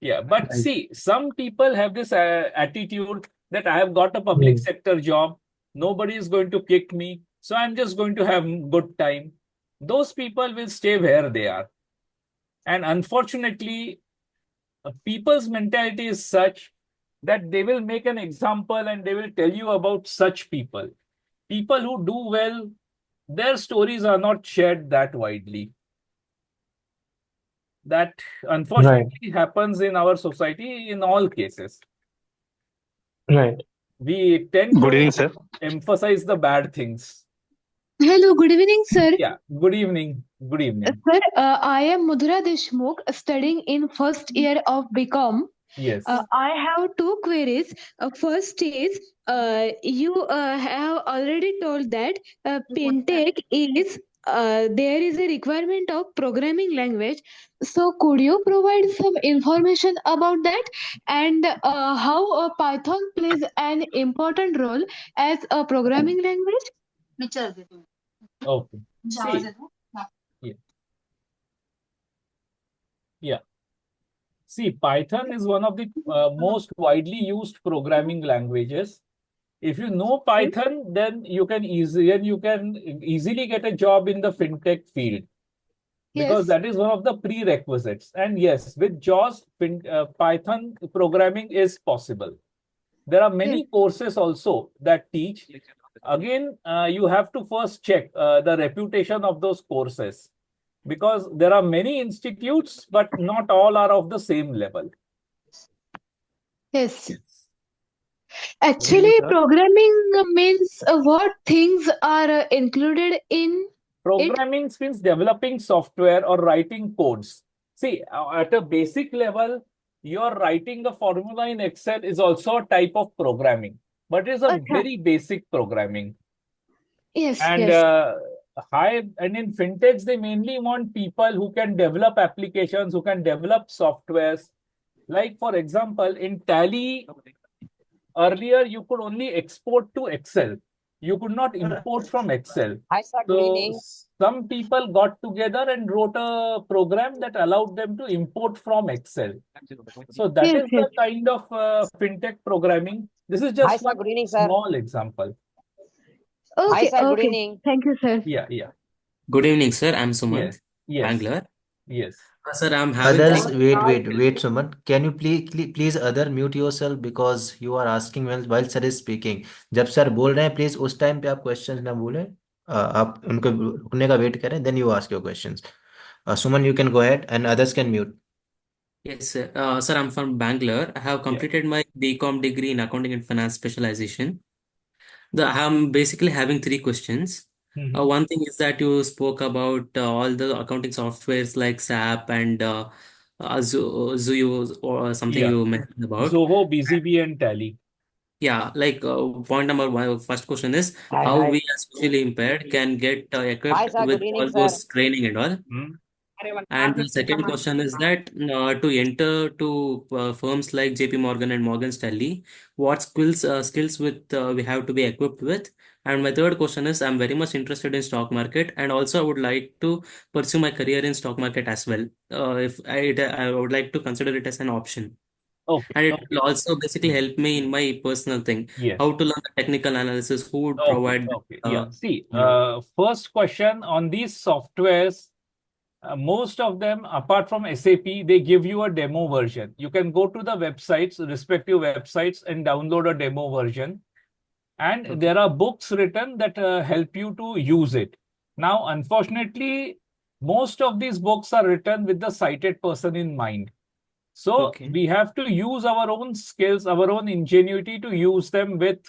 Yeah, but see, some people have this attitude that I have got a public sector job. Nobody is going to kick me. So I'm just going to have good time. Those people will stay where they are. And unfortunately, people's mentality is such that they will make an example and they will tell you about such people. People who do well, their stories are not shared that widely. That unfortunately happens in our society in all cases. Right. We tend Good evening, to sir. emphasize the bad things. Hello, good evening, sir. Yeah, good evening. Good evening. Sir, I am Madhura Deshmukh, studying in first year of BCom. Yes. I have two queries. First is, you have already told that fintech is there is a requirement of programming language. So could you provide some information about that and how Python plays an important role as a programming language? Okay. See, yeah. Yeah. See, Python is one of the most widely used programming languages. If you know Python, then you can easily get a job in the fintech field. Because that is one of the prerequisites. And yes, with JAWS, Python programming is possible. There are many courses also that teach. Again, you have to first check the reputation of those courses. Because there are many institutes, but not all are of the same level. Yes. Actually, programming means what things are included in Programming means developing software or writing codes. See, at a basic level, you're writing a formula in Excel is also a type of programming, but it's a very basic programming. Yes, and in fintechs, they mainly want people who can develop applications, who can develop softwares. Like, for example, in Tally, earlier you could only export to Excel. you could not import from Excel. Hi, sir. Good So evening. some people got together and wrote a program that allowed them to import from Excel. So that Yes, is yes. the kind of fintech programming. This is Hi, just sir. one Good evening, sir. small example. Hi, Okay, sir. Good okay. evening. Thank you, sir. Yeah. Good evening, sir. I'm Yes. Sumant, Yes. Bangalore. Yes. Sir, I'm having Others, three. wait, Sumant. Can you please other mute yourself because you are asking while sir is speaking. जब sir बोल रहे हैं please उस time पे आप questions ना भूलें आप उनको रुकने का वेट करें then you ask your questions. Suman, you can go ahead and others can mute. Yes, sir. Sir, I'm from Bangalore. I have Yeah. completed my BCom degree in accounting and finance specialization. I'm basically having three questions. One thing is that you spoke about all the accounting softwares like SAP and Zuyo or something Yeah. you mentioned about. Zoho, BCB, and Tally. Yeah, like point number one, first question is Hi, how hi. we as visually impaired can get Hi, equipped sir. with Good evening, all sir. those training and all. Hmm? And the second question is that to enter to firms like JP Morgan and Morgan Stanley, what skills with we have to be equipped with? And my third question is I'm very much interested in stock market and also I would like to pursue my career in stock market as well. If I would like to consider it as an option. Okay. And it Okay. will also basically help me in my personal thing, Yes. how to learn the technical analysis, who would Okay. provide, Okay. Yeah. See, you know. first question on these softwares, most of them, apart from SAP, they give you a demo version. You can go to the websites, respective websites, and download a demo version. And Okay. there are books written that help you to use it. Now, unfortunately, most of these books are written with the sighted person in mind. So Okay. we have to use our own skills, our own ingenuity to use them with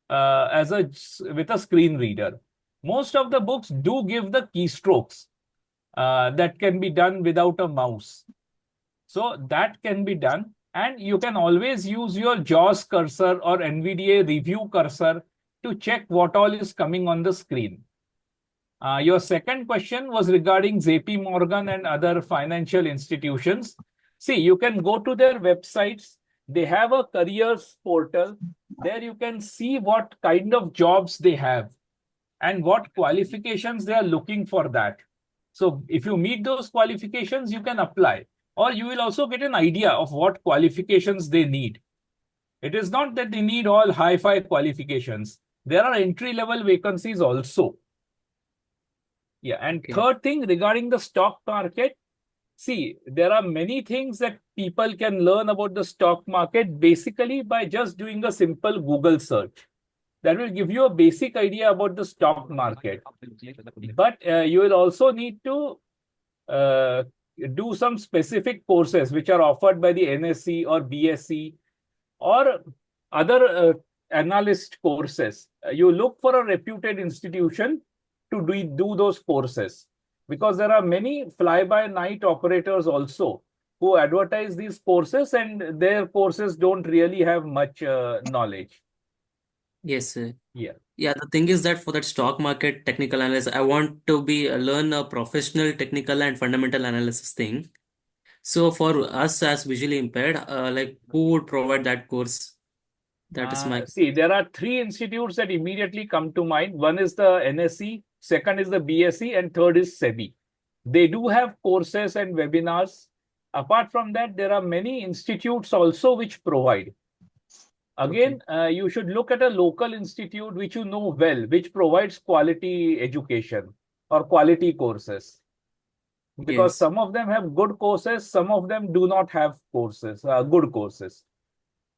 a screen reader. Most of the books do give the keystrokes that can be done without a mouse. So that can be done. And you can always use your JAWS cursor or NVDA review cursor to check what all is coming on the screen. Your second question was regarding JP Morgan and other financial institutions. See, you can go to their websites. They have a careers portal. There you can see what kind of jobs they have and what qualifications they are looking for that. So if you meet those qualifications, you can apply, or you will also get an idea of what qualifications they need. It is not that they need all hi-fi qualifications. There are entry-level vacancies also. Yeah, and Okay. third thing regarding the stock market, see, there are many things that people can learn about the stock market basically by just doing a simple Google search. That will give you a basic idea about the stock market. But you will also need to do some specific courses which are offered by the NSE or BSE or other analyst courses. You look for a reputed institution to do those courses, because there are many fly-by-night operators also who advertise these courses and their courses don't really have much knowledge. Yes, sir. Yeah. Yeah, the thing is that for that stock market technical analysis, I want to be learn a professional technical and fundamental analysis thing. So for us as visually impaired, like who would provide that course? That is my See, there are three institutes that immediately come to mind. One is the NSE, second is the BSE, and third is SEBI. They do have courses and webinars. Apart from that, there are many institutes also which provide. Again, you should look at a local institute which you know well, which provides quality education or quality courses. Because yes, some of them have good courses, some of them do not have courses, good courses.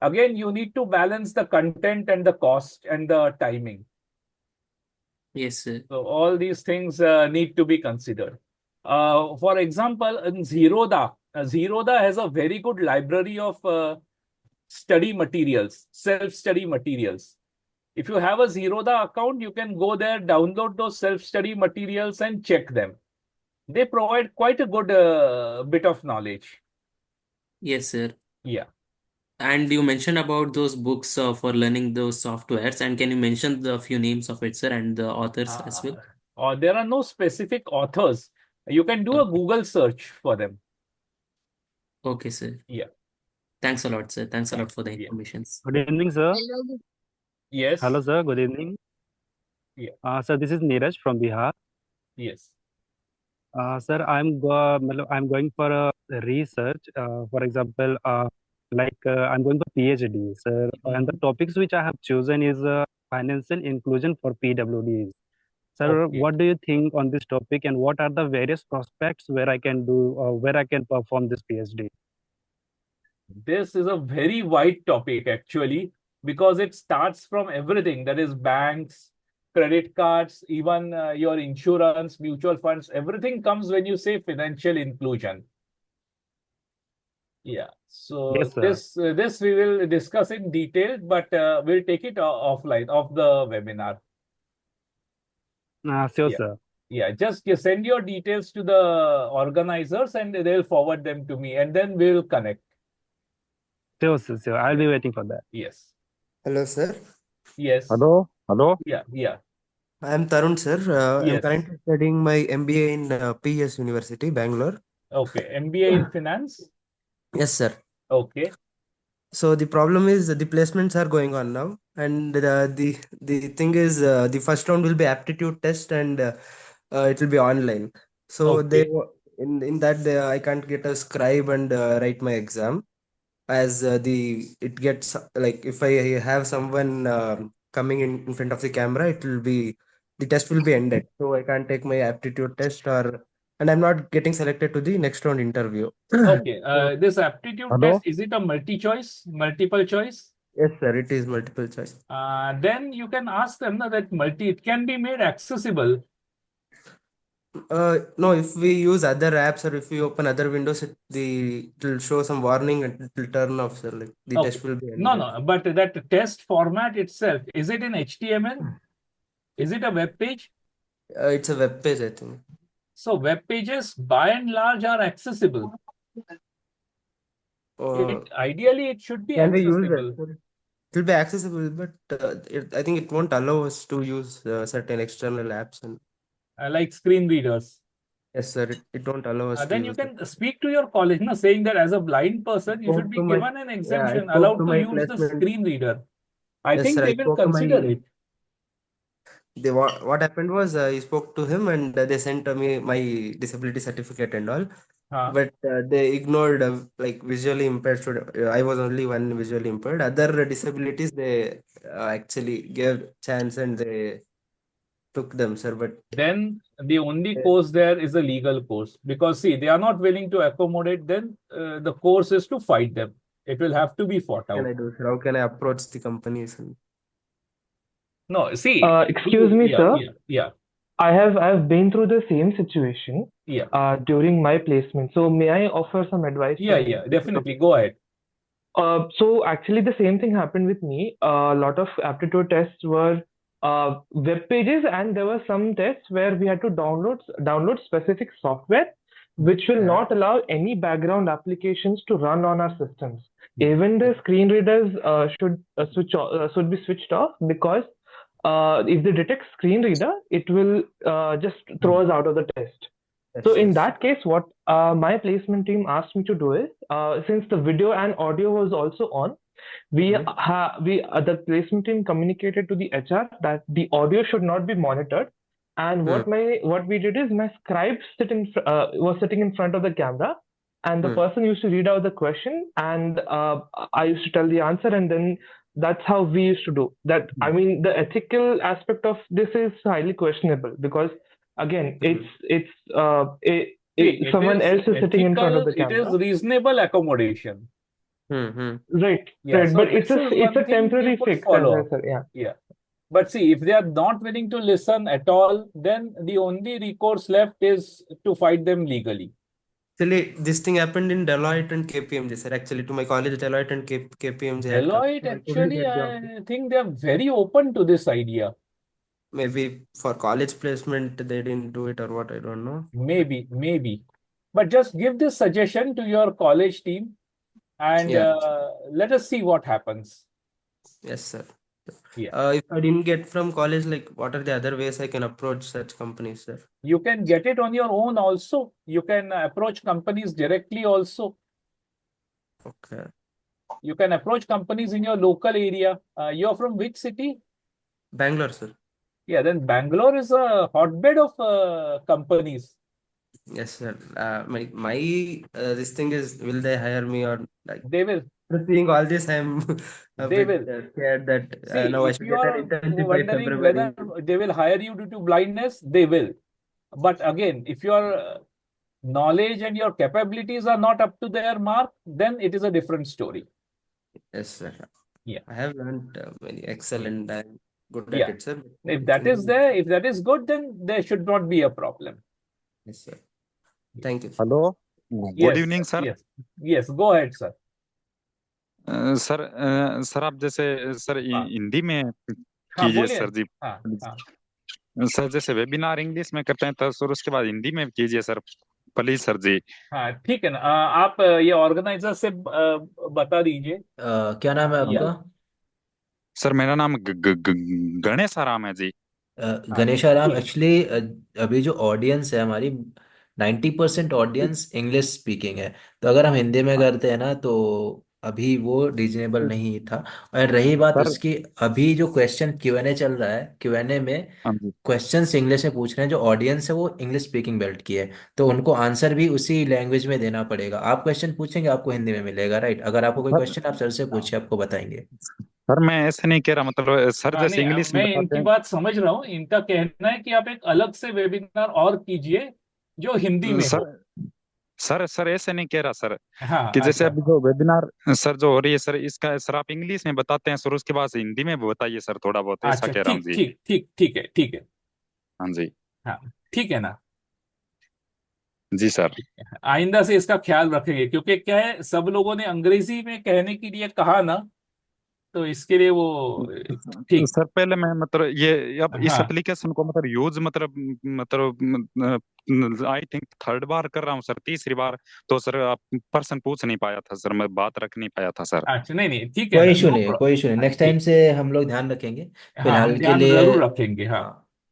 Again, you need to balance the content and the cost and the timing. yes, sir. So all these things need to be considered. For example, in Zerodha, Zerodha has a very good library of study materials, self-study materials. If you have a Zerodha account, you can go there, download those self-study materials and check them. They provide quite a good bit of knowledge. Yes, sir. Yeah. And you mentioned about those books for learning those softwares, and can you mention the few names of it, sir, and the authors as well? Or there are no specific authors. You can do a Google search for them. Okay, sir. Yeah. Thanks a lot, sir. Thanks a lot for the Yeah. information. Good evening, sir. Yes. Hello, sir. Good evening. Sir, this is Neeraj from Bihar. Yes. Sir, I'm going for a research. For example, I'm going for PhD, sir. And the topics which I have chosen is financial inclusion for PWDs. Sir, Okay. what do you think on this topic, and what are the various prospects where I can where I can perform this PhD? This is a very wide topic actually, because it starts from everything, that is banks, credit cards, even your insurance, mutual funds, everything comes when you say financial inclusion. Yeah. So Yes, sir. this we will discuss in detail, but we'll take it offline of the webinar. Sure, Yeah. sir. Yeah, just you send your details to the organizers and they'll forward them to me, and then we'll connect. Sure, sir. Sure. I'll be waiting for that. Yes. Hello, sir. Yes. Hello, hello. Yeah. I'm Tarun, sir. I'm Yes. currently studying my MBA in PS University, Bangalore. Okay. MBA in finance? Yes, sir. Okay. So the problem is the placements are going on now, and the thing is the first round will be aptitude test, and it will be online. So Okay. in that I can't get a scribe and write my exam, as the it gets like if I have someone coming in front of the camera, it will be the test will be ended, so I can't take my aptitude test, or and I'm not getting selected to the next round interview. Okay. So This aptitude Hello. test, is it a multiple choice? yes, sir, it is multiple choice. Then you can ask them that it can be made accessible. No, if we use other apps or if we open other windows, it will show some warning and it will turn off, sir. Like the Okay. test will be No, ended. no, but that test format itself, is it in HTML? Is it a web page? It's a web page, I think. So web pages by and large are accessible. Ideally, it should be Can we use that, accessible. sir? It will be accessible, but I think it won't allow us to use certain external apps and Like screen readers. yes, sir. It won't allow us to Then you use it. can speak to your college, saying that as a blind person, you should Spoke be to my given an Yeah, I exemption, spoke to allowed to my use the placement. screen reader. I Yes, think sir. they I will spoke to consider my. it. What happened was I spoke to him and they sent me my disability certificate and all, but they ignored like visually impaired student. I was only one visually impaired. Other disabilities they actually gave chance and they took them, sir. But Then the only uh, course there is a legal course, because see, they are not willing to accommodate. Then the course is to fight them. It will have to be fought what can out. I do, sir? How can I approach the companies? No, see. Excuse me, Yeah, sir. yeah. I've been through the same situation Yeah. during my placement. So may I offer some advice to Yeah, you? definitely. Go ahead. So actually the same thing happened with me. A lot of aptitude tests were web pages, and there were some tests where we had to download specific software which will not allow any background applications to run on our systems. Even the screen readers should be switched off, because if they detect screen reader, it will just throw us out of the test. So in that case, what my placement team asked me to do is, since the video and audio was also on, the placement team communicated to the HR that the audio should not be monitored. And what we did is, my scribe was sitting in front of the camera, and the person used to read out the question, and I used to tell the answer, and then that's how we used to do that. I mean, the ethical aspect of this is highly questionable, because again, someone else is sitting in front of the It is camera. reasonable accommodation. Right, Yeah, right. so But this is it's one a thing we temporary could fix, as I follow. said. Yeah. Yeah. But see, if they are not willing to listen at all, then the only recourse left is to fight them legally. Actually, this thing happened in Deloitte and KPMG, sir. Actually, to my college, Deloitte and KPMG had come. Deloitte, So I couldn't actually, get the office. I think they are very open to this idea. Maybe for college placement they didn't do it or what, I don't know. Maybe. But just give this suggestion to your college team, and let us see what happens. Yes, sir. Yeah. If I didn't get from college, like what are the other ways I can approach such companies, sir? You can get it on your own also. You can approach companies directly also. Okay. You can approach companies in your local area. You're from which city? Bangalore, sir. Yeah, then Bangalore is a hotbed of companies. Yes, sir. My this thing is, will they hire me or like? They will. Seeing all this, I'm a They bit will. scared that now See, I if should you get an are internship by wondering whether February. they will hire you due to blindness, they will. But again, if your knowledge and your capabilities are not up to their mark, then it is a different story. Yes, sir. Yeah. I have learned very excellent and good at Yeah. it, sir. If that is there, if that is good, then there should not be a problem. Yes, sir. Thank you. Hello good Yes, evening sir yes, yes. Go ahead, sir. Sir आप जैसे sir हाँ हिंदी में हाँ कीजिए बोलिए। Sir जी हाँ हाँ sir जैसे वेबिनार इंग्लिश में करते हैं तो सर उसके बाद हिंदी में कीजिए सर प्लीज सर जी हाँ ठीक है ना। आप ये ऑर्गेनाइजर से बता दीजिए। क्या नाम है या आपका? सर मेरा नाम गणेश आराम है जी गणेश आराम, ठीक। एक्चुअली अभी जो ऑडियंस है हमारी 90% ऑडियंस इंग्लिश स्पीकिंग है। तो अगर हम हिंदी में करते हैं ना तो अभी वो रीजनेबल नहीं था। और रही बात सर उसकी, अभी जो क्वेश्चन Q&A चल रहा है, Q&A में हाँ जी क्वेश्चंस इंग्लिश में पूछ रहे हैं। जो ऑडियंस है वो इंग्लिश स्पीकिंग बेल्ट की है, तो उनको आंसर भी उसी लैंग्वेज में देना पड़ेगा। आप क्वेश्चन पूछेंगे, आपको हिंदी में मिलेगा, राइट? अगर आपको कोई सर क्वेश्चन, आप सर से पूछिए, आपको बताएंगे। सर मैं ऐसे नहीं कह रहा मतलब सर हाँ जैसे नहीं, इंग्लिश में मैं बताते इनकी हैं बात समझ रहा हूँ। इनका कहना है कि आप एक अलग से वेबिनार और कीजिए जो हिंदी में सर हो। सर ऐसे नहीं कह रहा सर हाँ कि जैसे अच्छा अभी जो वेबिनार सर जो हो रही है सर इसका सर आप इंग्लिश में बताते हैं सर उसके बाद हिंदी में भी बताइए सर थोड़ा बहुत ऐसा अच्छा, कह रहा हूँ ठीक जी ठीक ठीक ठीक है, ठीक है। हाँ जी हाँ ठीक है ना। जी सर आइंदा से इसका ख्याल रखेंगे, क्योंकि क्या है, सब लोगों ने अंग्रेजी में कहने के लिए कहा ना, तो इसके लिए वो ठीक। सर पहले मैं मतलब ये अब इस हाँ एप्लीकेशन को मतलब यूज मतलब आई थिंक थर्ड बार कर रहा हूँ सर तीसरी बार तो सर आप पर्सन पूछ नहीं पाया था सर मैं बात रख नहीं पाया था सर अच्छा, नहीं नहीं ठीक है कोई ना, इशू नो नहीं है, कोई इशू नहीं, प्रॉब्लम। नेक्स्ट टाइम ठीक। से हम लोग ध्यान रखेंगे। हाँ हम फिलहाल के ध्यान लिए, जरूर रखेंगे। हाँ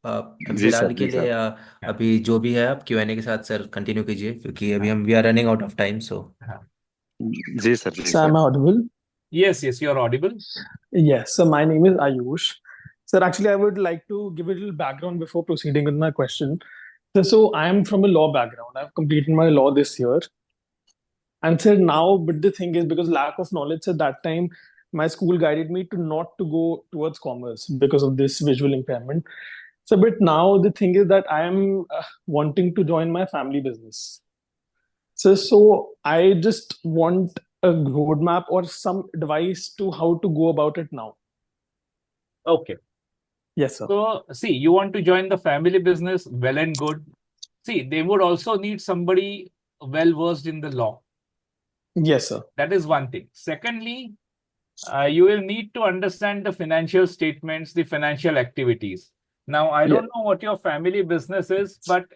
हाँ, जी सर फिलहाल के जी लिए सर हाँ अभी जो भी है आप Q&A के साथ सर कंटिन्यू कीजिए, क्योंकि अभी हाँ हम we are running out of time. So हाँ। जी सर जी So sir am I audible? Yes, yes, you're audible. Yes. So my name is Ayush. Sir, actually, I would like to give a little background before proceeding with my question. So I am from a law background. I've completed my law this year. And sir, now, but the thing is, because lack of knowledge at that time, my school guided me to not to go towards commerce because of this visual impairment. So, but now the thing is that I am wanting to join my family business. So I just want a roadmap or some advice to how to go about it now. Okay. Yes, sir. So, see, you want to join the family business, well and good. See, they would also need somebody well versed in the law. Yes, sir. That is one thing. Secondly, you will need to understand the financial statements, the financial activities. Now, I Yeah. don't know what your family business is, but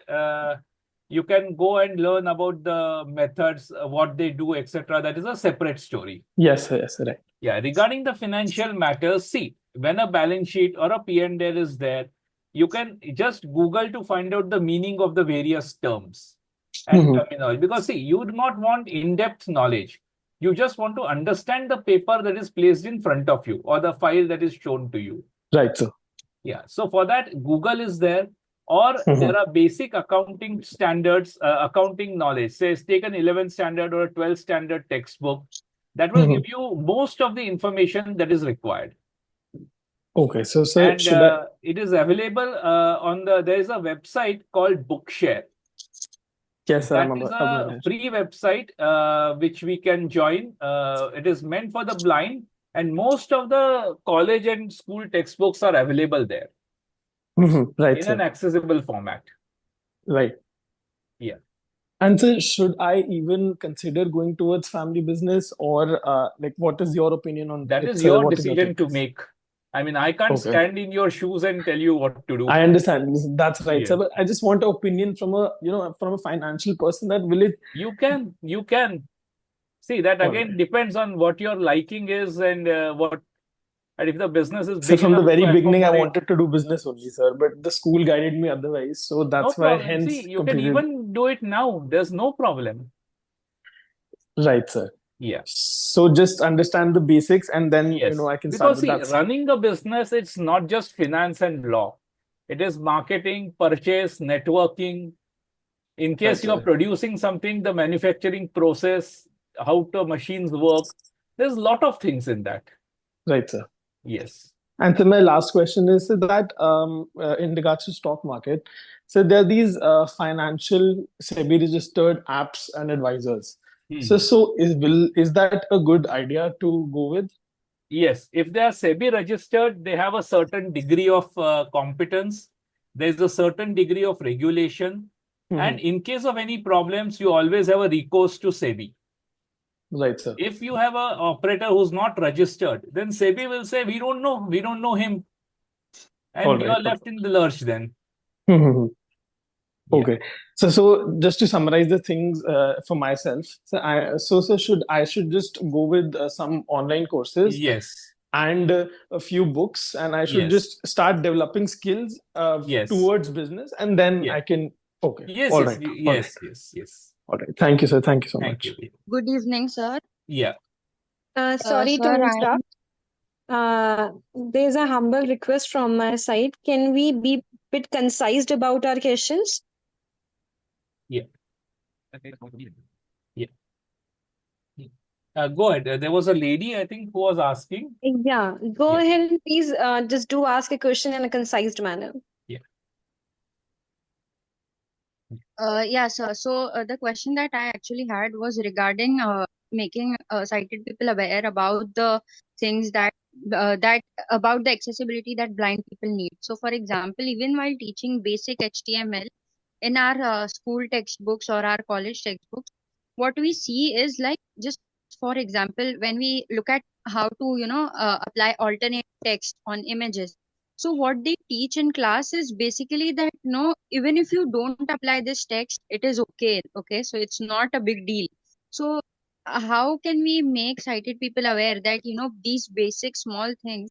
you can go and learn about the methods, what they do, etc. That is a separate story. Yes, sir. Yes, sir. Right. Yeah, regarding the financial matters, see, when a balance sheet or a P&L is there, you can just Google to find out the meaning of the various terms and Mhm. terminology. Because see, you do not want in-depth knowledge. You just want to understand the paper that is placed in front of you or the file that is shown to you. Right, sir. Yeah. So for that, Google is there, or Mhm. there are basic accounting standards, accounting knowledge. Say, take an 11th standard or a 12th standard textbook. That will give you most of the information that is required. Okay, so sir, And should I? it is available on there is a website called Bookshare. Yes, sir. That I'm is aware. a free website which we can join. It is meant for the blind, and most of the college and school textbooks are available there Right, in an sir. accessible format. Right. Yeah. And sir, should I even consider going towards family business, or like, what is your opinion on That it, is sir? your What is your decision take? to make. I mean, I can't Okay. stand in your shoes and tell you what to do. I understand. That's right, Yeah. sir. But I just want an opinion from a from a financial person that will it. You can see that All again right. depends on what your liking is and and if the business is So big from the enough very to beginning, I accommodate. wanted to do business only, sir. But the school guided me otherwise, so No that's why problem. See, hence you can completed. even do it now. There's no problem. Right, sir. Yeah. So just understand the basics, and then Yes. I can start Because with see, that. running a business, it's not just finance and law. It is marketing, purchase, networking. In Right, case you are sir. producing something, the manufacturing process, how the machines work. There's a lot of things in that. Right, sir. Yes. And so my last question is that in regards to stock market, so there are these financial SEBI registered apps and advisors. So is that a good idea to go with? Yes, if they are SEBI registered, they have a certain degree of competence. There's a certain degree of regulation. And in case of any problems, you always have a recourse to SEBI. Right, sir. If you have an operator who's not registered, then SEBI will say, we don't know him. And All you right. are left in the lurch then. Okay. So just to summarize the things for myself, so I should just go with some online courses Yes. and a few books, and I should Yes. just start developing skills Yes. towards business, and then Yes. I can. Okay. Yes, All yes, right. All right. yes. All right. Thank you, sir. Thank you so Thank much. you. Good evening, sir. Yeah. Sorry to Sir, interrupt. There's a humble request from my side. Can we be a bit concise about our questions? Yeah. Yeah. Go ahead. There was a lady, I think, who was asking. Yeah, go Yeah. ahead and please just do ask a question in a concise manner. Yeah. Yeah, sir. So the question that I actually had was regarding making sighted people aware about the things that about the accessibility that blind people need. So, for example, even while teaching basic HTML in our school textbooks or our college textbooks, what we see is like, just for example, when we look at how to apply alternate text on images, so what they teach in class is basically that no, even if you don't apply this text, it is okay, so it's not a big deal. So how can we make sighted people aware that these basic small things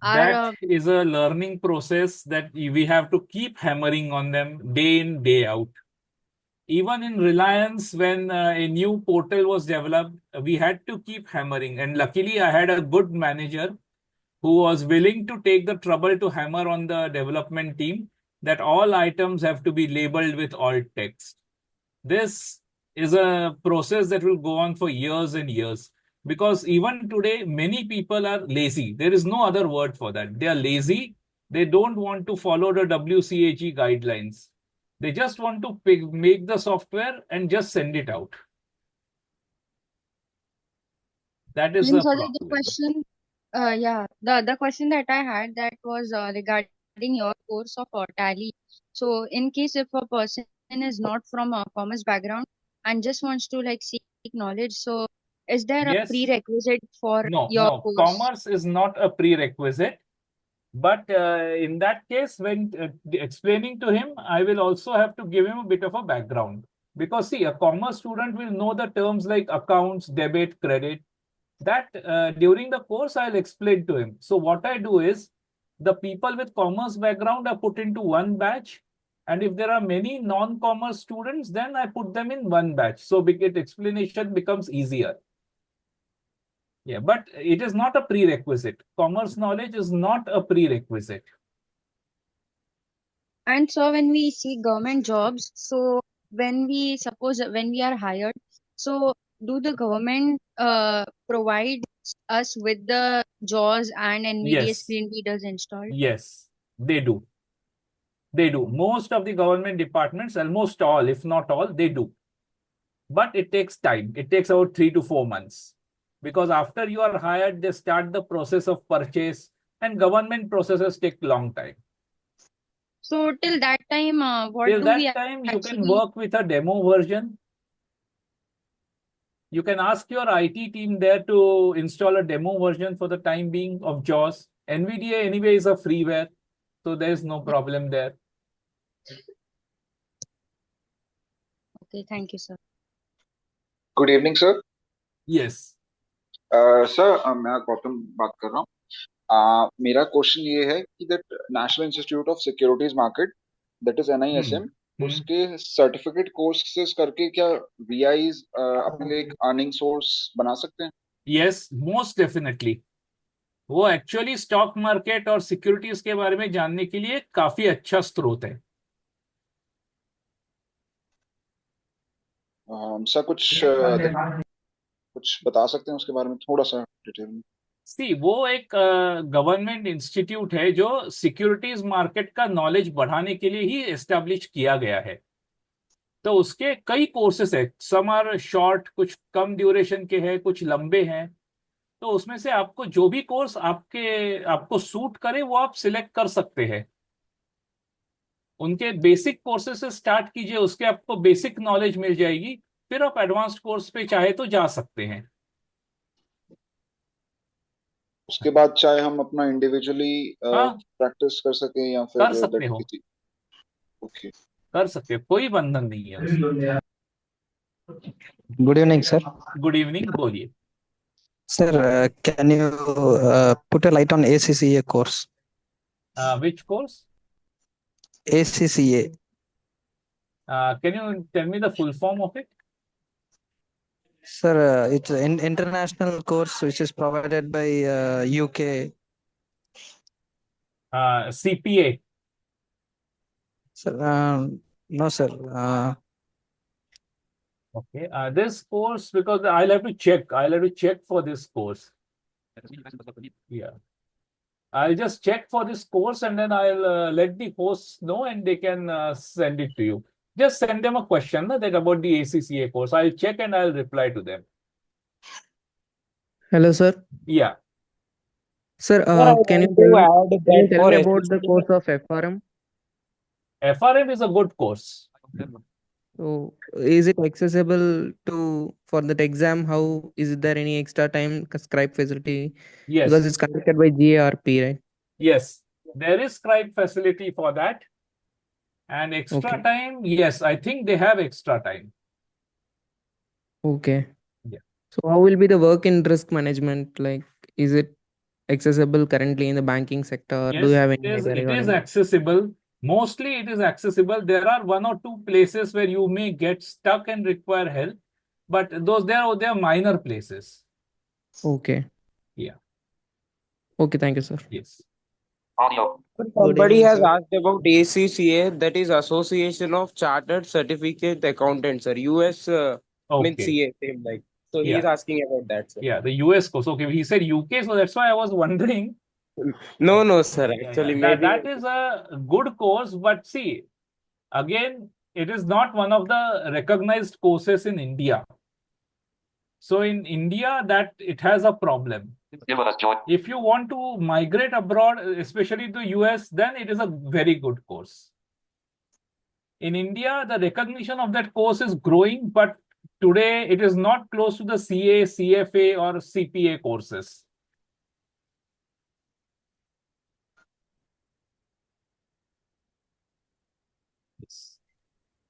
are That is a learning process that we have to keep hammering on them day in, day out. Even in Reliance, when a new portal was developed, we had to keep hammering. And luckily, I had a good manager who was willing to take the trouble to hammer on the development team that all items have to be labeled with alt text. This is a process that will go on for years and years, because even today, many people are lazy. There is no other word for that. They are lazy. They don't want to follow the WCAG guidelines. They just want to make the software and just send it out. That is And the so problem. the question, the question that I had, that was regarding your course of Tally. So, in case if a person is not from a commerce background and just wants to like seek knowledge, so is there a Yes. prerequisite for No, your no. course? Commerce is not a prerequisite. But in that case, when explaining to him, I will also have to give him a bit of a background. Because see, a commerce student will know the terms like accounts, debit, credit. That during the course, I'll explain to him. So what I do is, the people with commerce background are put into one batch. And if there are many non-commerce students, then I put them in one batch. So explanation becomes easier. Yeah, but it is not a prerequisite. Commerce knowledge is not a prerequisite. And so when we see government jobs, so when we are hired, so do the government provide us with the JAWS and NVDA Yes. screen readers installed? Yes, they do. They do. Most of the government departments, almost all, if not all, they do. But it takes time. It takes about 3 to 4 months. Because after you are hired, they start the process of purchase, and government processes take long time. So till that time, what Till do that we time, you can actually? work with a demo version. You can ask your IT team there to install a demo version for the time being of JAWS. NVDA anyway is a freeware, so there's no problem there. Okay, thank you, sir. Good evening sir Yes. Sir मैं गौतम बात कर रहा हूँ मेरा question ये है कि that national institute of securities market that is NISM उसके सर्टिफिकेट कोर्सेज करके क्या VIs अपने लिए एक अर्निंग सोर्स बना सकते हैं? Yes, most definitely. वो एक्चुअली स्टॉक मार्केट और सिक्योरिटीज के बारे में जानने के लिए काफी अच्छा स्रोत है। सर कुछ बता सकते हैं उसके बारे में थोड़ा सा डिटेल में? सी वो एक गवर्नमेंट इंस्टीट्यूट है जो सिक्योरिटीज मार्केट का नॉलेज बढ़ाने के लिए ही एस्टेब्लिश किया गया है। तो उसके कई कोर्सेस है, सम आर शॉर्ट, कुछ कम ड्यूरेशन के हैं, कुछ लंबे हैं। तो उसमें से आपको जो भी कोर्स आपको सूट करे वो आप सिलेक्ट कर सकते हैं। उनके बेसिक कोर्सेस से स्टार्ट कीजिए, उसके आपको बेसिक नॉलेज मिल जाएगी, फिर आप एडवांस्ड कोर्स पे चाहे तो जा सकते हैं। उसके बाद चाहे हम अपना इंडिविजुअली हाँ, प्रैक्टिस कर सके या कर फिर सकते दैट हो, किसी। ओके। कर सकते हो, कोई बंधन नहीं है उसमें। Good evening, sir. Good evening, बोलिए। Sir, can you put a light on ACCA course? Which course? ACCA. Can you tell me the full form of it? Sir, it's an international course which is provided by UK. CPA? Sir, no, sir. Okay. This course, because I'll have to check for this course. Yeah. I'll just check for this course and then I'll let the hosts know and they can send it to you. Just send them a question that about the ACCA course. I'll check and I'll reply to them. Hello, sir. Yeah. Sir, Sir, I can you want tell to me, add can you that tell for me about the SSC, course of FRM? FRM is a good course. So, is it accessible to for that exam? How is there any extra time scribe facility? Because Yes. it's conducted by GARP, right? Yes. There is scribe facility for that. And extra Okay. time, yes, I think they have extra time. Okay. Yeah. So how will be the work in risk management? Like, is it accessible currently in the banking sector? Do you Yes, have any idea it is regarding that? accessible. Mostly it is accessible. There are one or two places where you may get stuck and require help, but they are minor places. Okay. Yeah. Okay, thank you, sir. Yes. Audio. Sir, Good somebody evening, has sir. asked about ACCA, that is Association of Chartered Certificate Accountants, sir. US means Okay. CA, same like. So he Yeah. is asking about that, sir. Yeah. The US course. Okay. He said UK, so that's why I was wondering. No, sir. Yeah. Actually, That maybe. is a good course, but see, again, it is not one of the recognized courses in India. So in India, that it has a problem. If you want to migrate abroad, especially to US, then it is a very good course. In India, the recognition of that course is growing, but today it is not close to the CA, CFA, or CPA courses. Yes.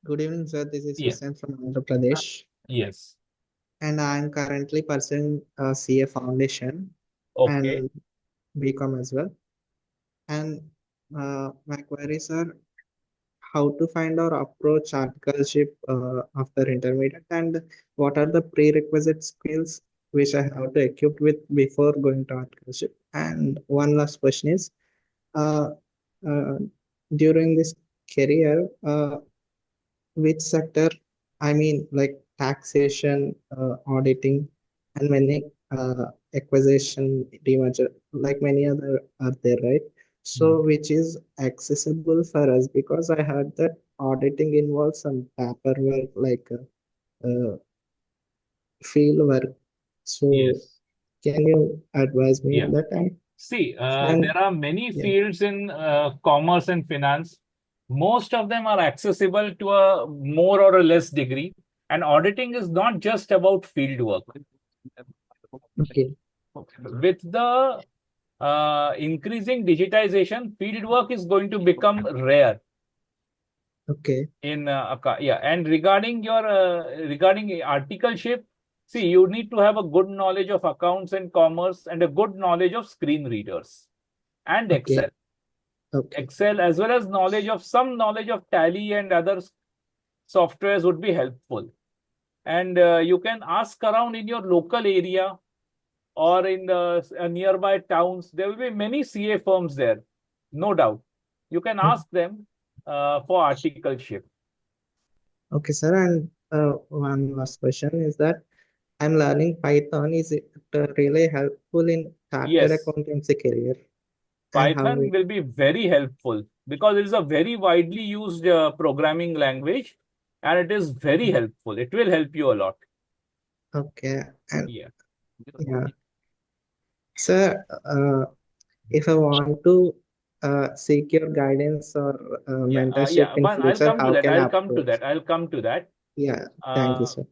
Good evening, sir. This is Yeah. Hussain from Andhra Pradesh, Yes. and I am currently pursuing CA Foundation Okay. and BCom as well. And my queries are how to find or approach articleship after intermediate, and what are the prerequisite skills which I have to equip with before going to articleship. And one last question is, uh, uh, during this career, which sector, I mean, like taxation, auditing, and many acquisition, demerger, like many other are there, right? So, which is accessible for us, because I heard that auditing involves some paperwork, like field work. So, Yes. can you advise me Yeah. on that? See, And there are many yeah, fields in commerce and finance. Most of them are accessible to a more or a less degree. And auditing is not just about field work. okay, With the increasing digitization, field work is going to become rare okay, in yeah. And regarding your regarding articleship, see, you need to have a good knowledge of accounts and commerce and a good knowledge of screen readers and okay, Excel. okay, Excel, as well as some knowledge of Tally and other softwares would be helpful. And you can ask around in your local area or in the nearby towns, there will be many CA firms there, no doubt. You can ask them for articleship. Okay, sir. And one last question is that I'm learning Python. Is it really helpful in chartered Yes, accountancy career? And how Python it? will be very helpful because it is a very widely used programming language and it is very helpful. It will help you a lot. Okay. And Yeah. yeah, sir. If I want to seek your guidance or mentorship in But I'll future, come to how that. can I I'll come to approach? that. I'll come to that. Yeah. Thank you, Uh, sir.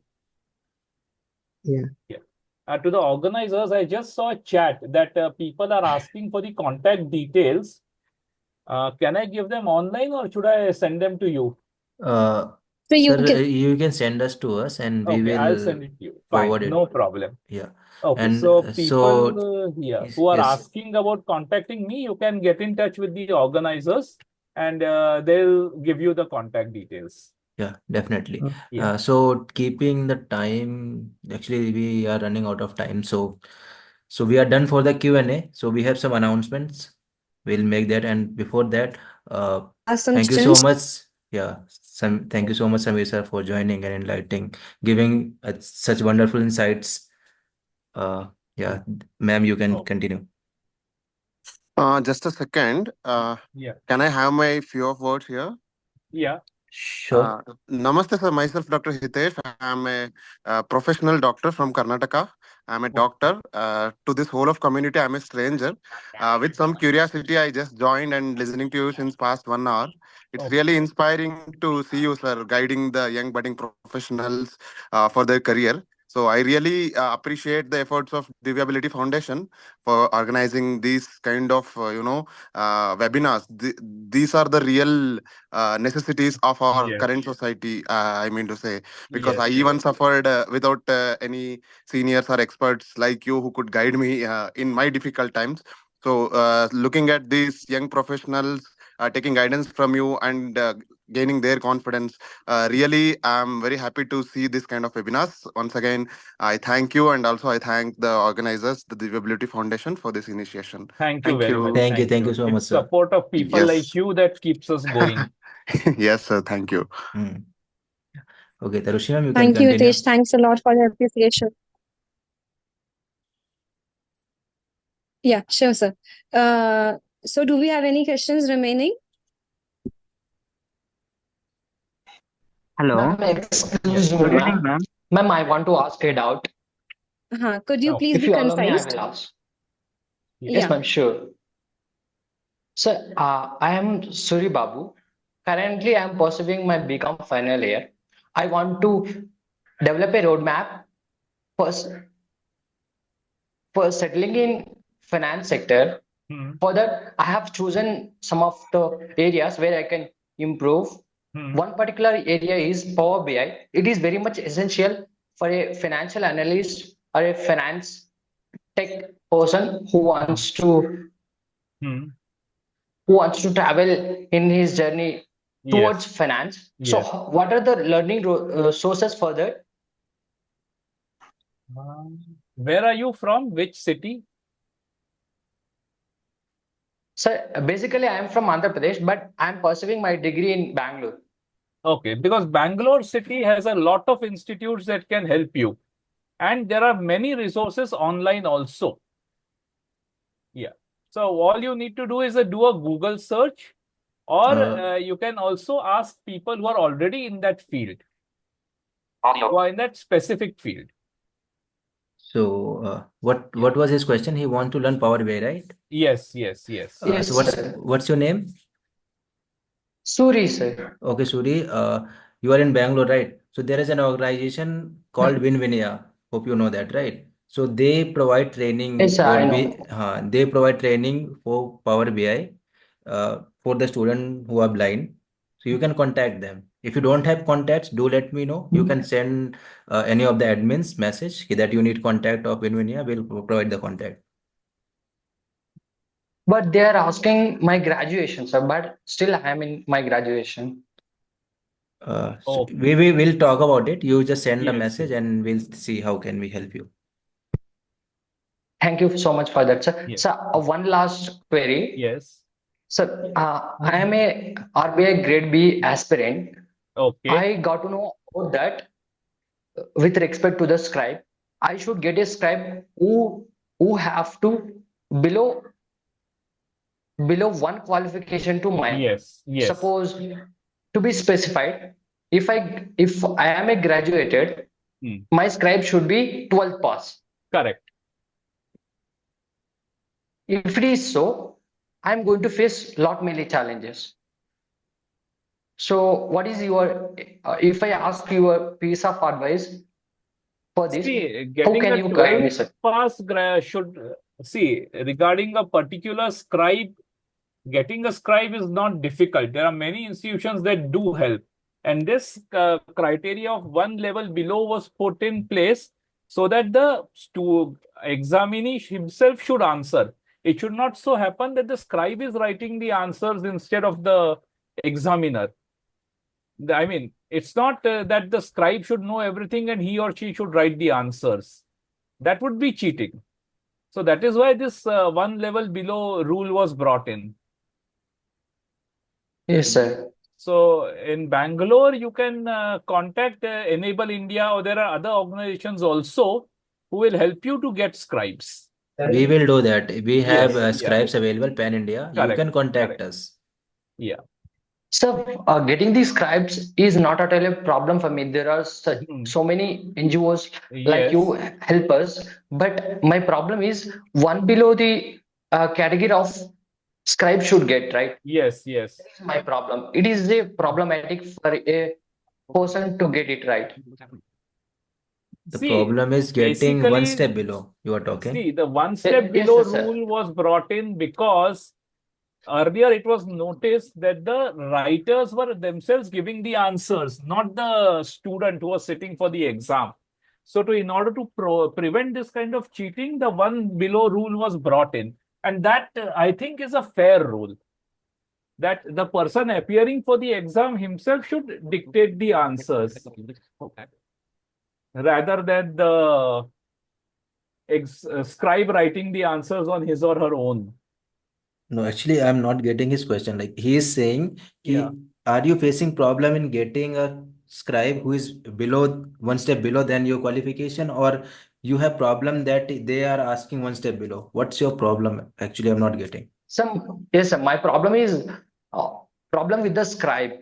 Yeah. yeah. To the organizers, I just saw a chat that people are asking for the contact details. Can I give them online or should I send them to you? Uh, So you Sir, can. you can send us to us and we Okay, I'll will send it to you. Fine, forward it. no problem. Yeah. Okay, And so so, people who are yes, asking about contacting me, you can get in touch with the organizers and they'll give you the contact details. yeah, definitely. Yeah. So keeping the time, actually we are running out of time. So we are done for the Q&A. So we have some announcements. We'll make that. And before that, Ask some thank you so questions. much. Yeah, thank you so much, Samir sir, for joining and enlightening, giving such wonderful insights. Yeah, ma'am, you can continue. Just a second. Yeah. Can I have my few of words here? Yeah. Sure. Namaste, sir. Myself, Dr. Hitesh. I'm a professional doctor from Karnataka. I'm a doctor. To this whole of community, I'm a stranger. With some curiosity, I just joined and listening to you since past 1 hour. It's really inspiring to see you, sir, guiding the young budding professionals for their career. So I really appreciate the efforts of Divyability Foundation for organizing these kind of, webinars. These are the real necessities of our Yes. current society, I mean to say, because Yes. I even suffered without any seniors or experts like you who could guide me in my difficult times. So looking at these young professionals taking guidance from you and gaining their confidence, really I'm very happy to see this kind of webinars. Once again, I thank you, and also I thank the organizers, the Disability Foundation, for this initiation. Thank you Thank very much. you. Thank you so much, It's sir. support of people like Yes. you that keeps us going. Yes, sir. Thank you. Okay, Tarushi ma'am, you can Thank you, continue. Hitesh. Thanks a lot for your appreciation. Yeah, sure, sir. So do we have any questions remaining? Hello. Excuse me, Good evening, ma'am. ma'am. Ma'am, I want to ask a doubt. Could you please If be you allow me, I concise? will ask. Yeah. Yes, ma'am, sure. Sir, I am Suri Babu. Currently, I am pursuing my BCom final year. I want to develop a roadmap for, for settling in finance sector. For that, I have chosen some of the areas where I can improve. One particular area is Power BI. It is very much essential for a financial analyst or a finance tech person who wants to travel in his journey towards Yes. finance. So, Yes. what are the learning sources for that? Where are you from? Which city? So, basically, I am from Andhra Pradesh, but I am pursuing my degree in Bangalore. Okay, because Bangalore city has a lot of institutes that can help you. And there are many resources online also. Yeah. So all you need to do is do a Google search, or you can also ask people who are already in that field, who are in that specific field. So what was his question? He want to learn Power BI, right? Yes, yes, yes. Yes, So sir. what's your name? Suri, sir. Okay, Suri, you are in Bangalore, right? So there is an organization called Winvinia. Hope you know that, right? So they provide training Yes, sir, for I know. they provide training for Power BI for the student who are blind. So you can contact them. If you don't have contacts, do let me know. You can send any of the admins message that you need contact of Winvinia. We'll provide the contact. But they are asking my graduation, sir. But still, I am in my graduation. So we will talk about it. You just send a Yes, message and we'll see how can we help you. Thank you so much for that, sir. Yes. Sir, one last query. Yes. Sir, I am a RBI Grade B aspirant. Okay. I got to know about that with respect to the scribe. I should get a scribe who have to below one qualification to mine. Yes. Yes. Suppose to be specified, if I am a graduated, my scribe should be 12th pass. Correct. If it is so, I'm going to face lot many challenges. So, what is your, if I ask you a piece of advice for this, See, how getting can a you guide me, 12th sir? pass should see regarding a particular scribe. Getting a scribe is not difficult. There are many institutions that do help, and this criteria of one level below was put in place so that the examinee himself should answer. It should not so happen that the scribe is writing the answers instead of the examiner. I mean, it's not that the scribe should know everything and he or she should write the answers. That would be cheating. So that is why this one level below rule was brought in. Yes, sir. So in Bangalore, you can contact Enable India, or there are other organizations also who will help you to get scribes. We will do that. We have Yes, yeah. scribes available pan India. You Correct, can contact correct. us. Yeah. So, getting these scribes is not at all a problem for me. There are so many NGOs like Yes. you help us, but my problem is one below the category of scribe should get, right? Yes, yes. That is my problem. It is a problematic for a person to get it right. The See, problem is getting one basically, step below. You are talking. see, the one step below rule was brought in because earlier it was noticed that the writers were themselves giving the answers, not the student who was sitting for the exam. So in order to prevent this kind of cheating, the one below rule was brought in. And that I think is a fair rule. That the person appearing for the exam himself should dictate the answers rather than the scribe writing the answers on his or her own. No, actually, I'm not getting his question. Like he is saying, Yeah. are you facing problem in getting a scribe who is below one step below than your qualification, or you have problem that they are asking one step below? What's your problem? Actually, I'm not getting. Yes, sir. My problem is problem with the scribe.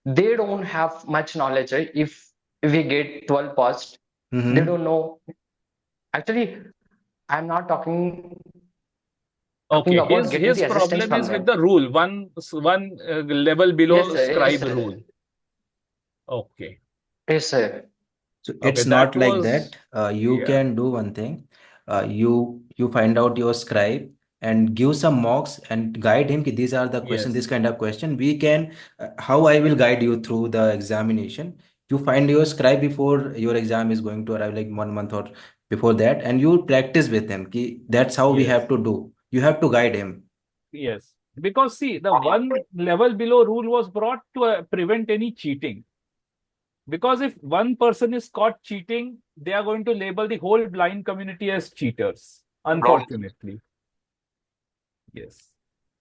They don't have much knowledge. Right? If we get 12 passed, they don't know. Actually, I'm not talking Okay, about getting his the assistance problem from is with them. the rule, one level below Yes, sir. Yes, scribe sir. rule. Okay. Yes, sir. So Okay, it's not that like was that. You yeah. can do one thing. You find out your scribe and give some mocks and guide him. Ki these are the questions, Yes. this kind of question. We can, how I will guide you through the examination. You find your scribe before your exam is going to arrive, like 1 month or before that, and you practice with him. Ki that's how we Yes. have to do. You have to guide him. Yes. Because see, the one level below rule was brought to prevent any cheating. Because if one person is caught cheating, they are going to label the whole blind community as cheaters, unfortunately. Yes.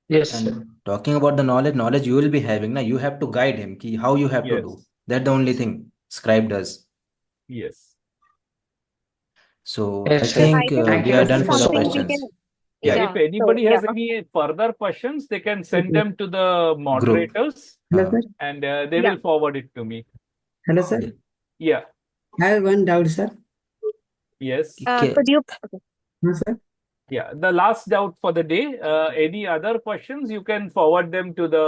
Yes, And sir. talking about the knowledge you will be having, now you have to guide him ki how you have to do. Yes. That's the only thing scribe does. Yes. So Yes, I sir. think Thank we you. are done for the Something we questions. can, Yeah, Yeah, if anybody has any further questions, they can send them to the group. moderators Hello, sir. and they will forward it to me. Hello, sir. Yeah. I have one doubt, sir. Yes. could you? No, sir. Yeah. The last doubt for the day. Any other questions? You can forward them to the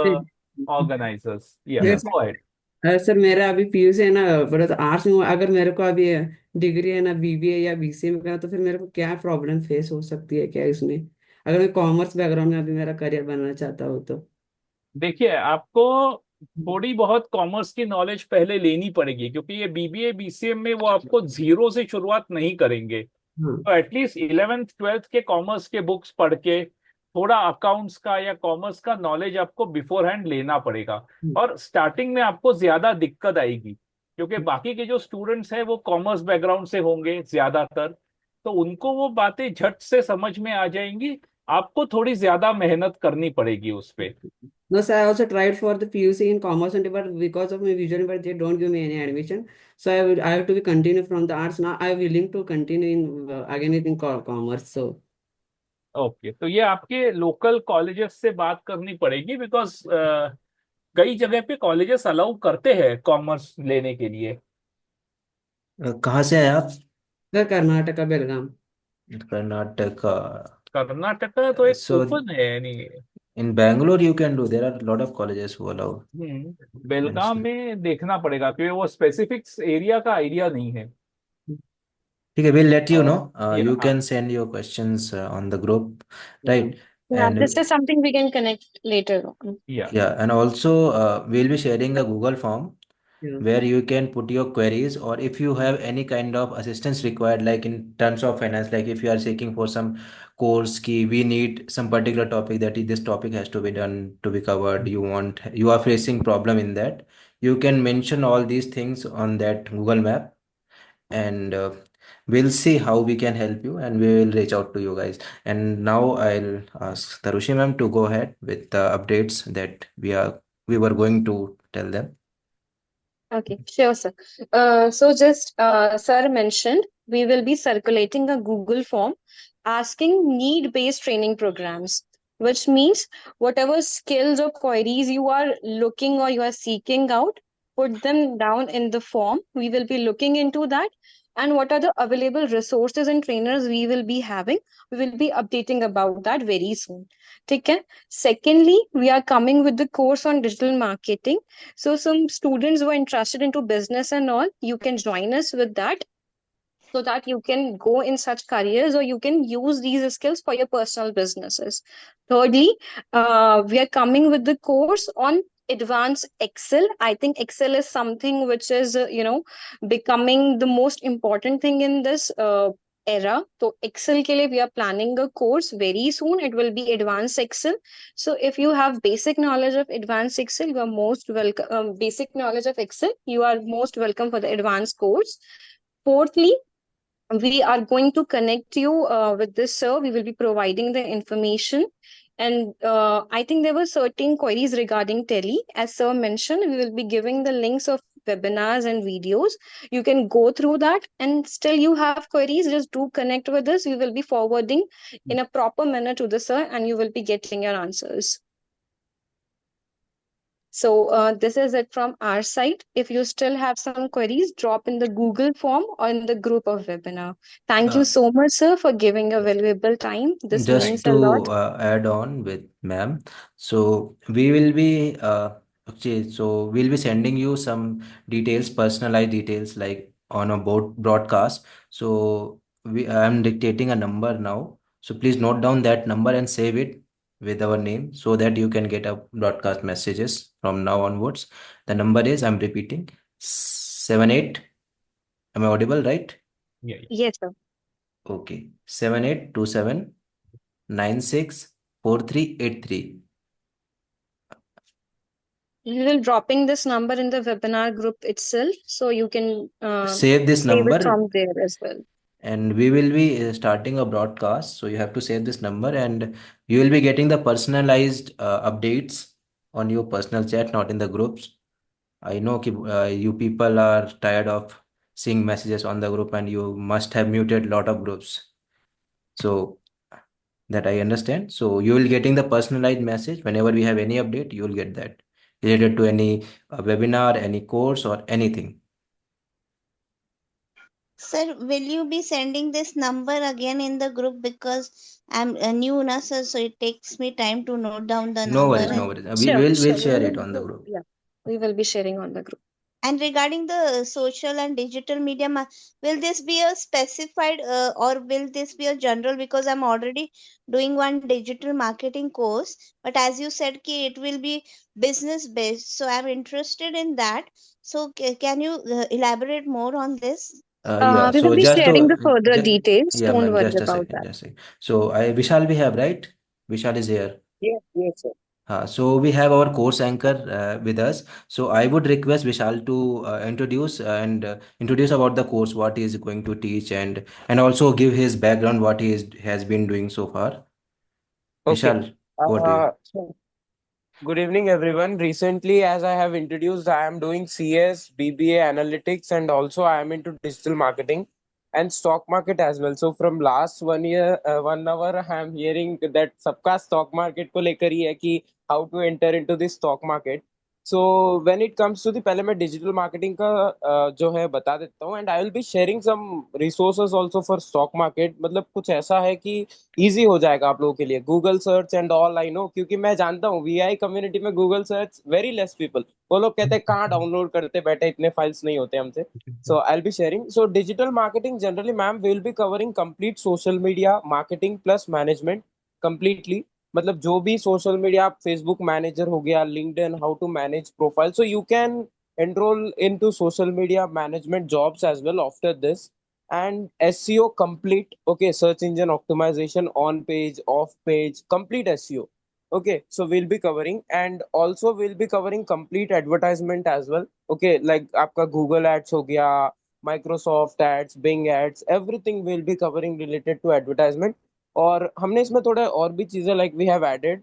organizers. Yeah. Yes, Go ahead. Sir मेरा अभी PUC है ना बड़ा तो arts में अगर मेरे को अभी डिग्री है ना बीबीए या बीसीए में करना तो फिर मेरे को क्या प्रॉब्लम फेस हो सकती है क्या इसमें अगर मैं कॉमर्स बैकग्राउंड में अभी मेरा करियर बनाना चाहता हूँ तो देखिए, आपको थोड़ी बहुत कॉमर्स की नॉलेज पहले लेनी पड़ेगी क्योंकि ये बीबीए बीसीए में वो आपको जीरो से शुरुआत नहीं करेंगे। तो एटलीस्ट 11th 12th के कॉमर्स के बुक्स पढ़ के थोड़ा अकाउंट्स का या कॉमर्स का नॉलेज आपको बिफोर हैंड लेना पड़ेगा। और स्टार्टिंग में आपको ज्यादा दिक्कत आएगी क्योंकि बाकी के जो स्टूडेंट्स हैं वो कॉमर्स बैकग्राउंड से होंगे ज्यादातर, तो उनको वो बातें झट से समझ में आ जाएंगी। आपको थोड़ी ज्यादा मेहनत करनी पड़ेगी उस पे। No, sir, I also tried for the PUC in commerce and but because of my vision, but they don't give me any admission. So I have to be continue from the arts. Now I am willing to continue in again in commerce. So okay, तो ये आपके local colleges से बात करनी पड़ेगी, because कई जगह पे कॉलेजेस अलाउ करते हैं कॉमर्स लेने के लिए। कहाँ से हैं आप? sir, Karnataka, Belgaum. Karnataka. Karnataka तो एक So ओपन है यानी। in Bangalore you can do. There are a lot of colleges who allow. बेलगाम में देखना पड़ेगा क्योंकि वो स्पेसिफिक एरिया का आइडिया नहीं है। ठीक है, we'll let you know. You हाँ, can send your questions on the group, right? Yeah, And this is something we can connect later on. yeah, and also we'll be sharing a Google form Yeah. where you can put your queries, or if you have any kind of assistance required, like in terms of finance, like if you are seeking for some course key, we need some particular topic that this topic has to be done to be covered. You are facing problem in that. You can mention all these things on that Google map, and we'll see how we can help you, and we will reach out to you guys. And now I'll ask Tarushi ma'am to go ahead with the updates that we were going to tell them. Okay, sure, sir. So just sir mentioned, we will be circulating a Google form asking need-based training programs, which means whatever skills or queries you are looking or you are seeking out, put them down in the form. We will be looking into that. And what are the available resources and trainers we will be having? We will be updating about that very soon. Okay. Secondly, we are coming with the course on digital marketing. So some students who are interested into business and all, you can join us with that so that you can go in such careers or you can use these skills for your personal businesses. Thirdly, we are coming with the course on advanced Excel. I think Excel is something which is, becoming the most important thing in this era. So Excel ke liye we are planning a course very soon. It will be advanced Excel. So if you have basic knowledge of advanced Excel, you are most welcome. Basic knowledge of Excel, you are most welcome for the advanced course. Fourthly, we are going to connect you with this, sir. We will be providing the information. And I think there were certain queries regarding tele. As sir mentioned, we will be giving the links of webinars and videos. You can go through that, and still you have queries, just do connect with us. We will be forwarding in a proper manner to the sir, and you will be getting your answers. So this is it from our side. If you still have some queries, drop in the Google form or in the group of webinar. Thank you so much, sir, for giving your valuable time. This means Just a lot. to add on with ma'am, so we will be okay, so we'll be sending you some details, personalized details, like on a board broadcast. So I'm dictating a number now. So please note down that number and save it with our name so that you can get a broadcast messages from now onwards. The number is, I'm repeating, 78. Am I audible, right? Yes, sir. Okay, 7827 964383. We will dropping this number in the webinar group itself, so you can Save this save it number, from there as well. and we will be starting a broadcast. So you have to save this number, and you will be getting the personalized updates on your personal chat, not in the groups. I know you people are tired of seeing messages on the group, and you must have muted lot of groups. So that I understand. So you will getting the personalized message whenever we have any update. You will get that related to any webinar, any course, or anything. Sir, will you be sending this number again in the group, because I'm new na sir, so it takes me time to note down the No number. worries, no worries. We Sure, will sure. share it on the group. Yeah, we will be sharing on the group. And regarding the social and digital media, will this be a specified or will this be a general? Because I'm already doing one digital marketing course, but as you said, ki it will be business based. So I'm interested in that. So can you elaborate more on this? Yeah, We will so be just sharing the to, further details. yeah, Don't ma'am, worry just a about second, that. just a second. So Vishal we have, right? Vishal is here. Yes, yes, sir. So we have our course anchor with us. So I would request Vishal to introduce about the course, what he is going to teach, and also give his background, what has been doing so far. Okay. Vishal, over to you. So good evening, everyone. Recently, as I have introduced, I am doing CS, BBA, analytics, and also I am into digital marketing and stock market as well. So from last 1 year, 1 hour, I am hearing that सबका stock market को लेकर ही है कि how to enter into the stock market. So when it comes to the पहले मैं digital marketing का जो है बता देता हूँ, and I will be sharing some resources also for stock market. मतलब कुछ ऐसा है कि इजी हो जाएगा आप लोगों के लिए. Google search and all I know, क्योंकि मैं जानता हूँ वीआई कम्युनिटी में Google search very less people. वो लोग कहते हैं कहाँ डाउनलोड करते बैठे, इतने फाइल्स नहीं होते हमसे. So I'll be sharing. So digital marketing generally, ma'am, will be covering complete social media marketing plus management completely. मतलब जो भी सोशल मीडिया, आप फेसबुक मैनेजर हो गया, LinkedIn, how to manage profile, so you can enroll into social media management jobs as well after this. And SEO complete, okay, search engine optimization, on page, off page, complete SEO. Okay, so we'll be covering, and also we'll be covering complete advertisement as well. Okay, like आपका Google ads हो गया, Microsoft ads, Bing ads, everything will be covering related to advertisement. और हमने इसमें थोड़ा और भी चीजें like we have added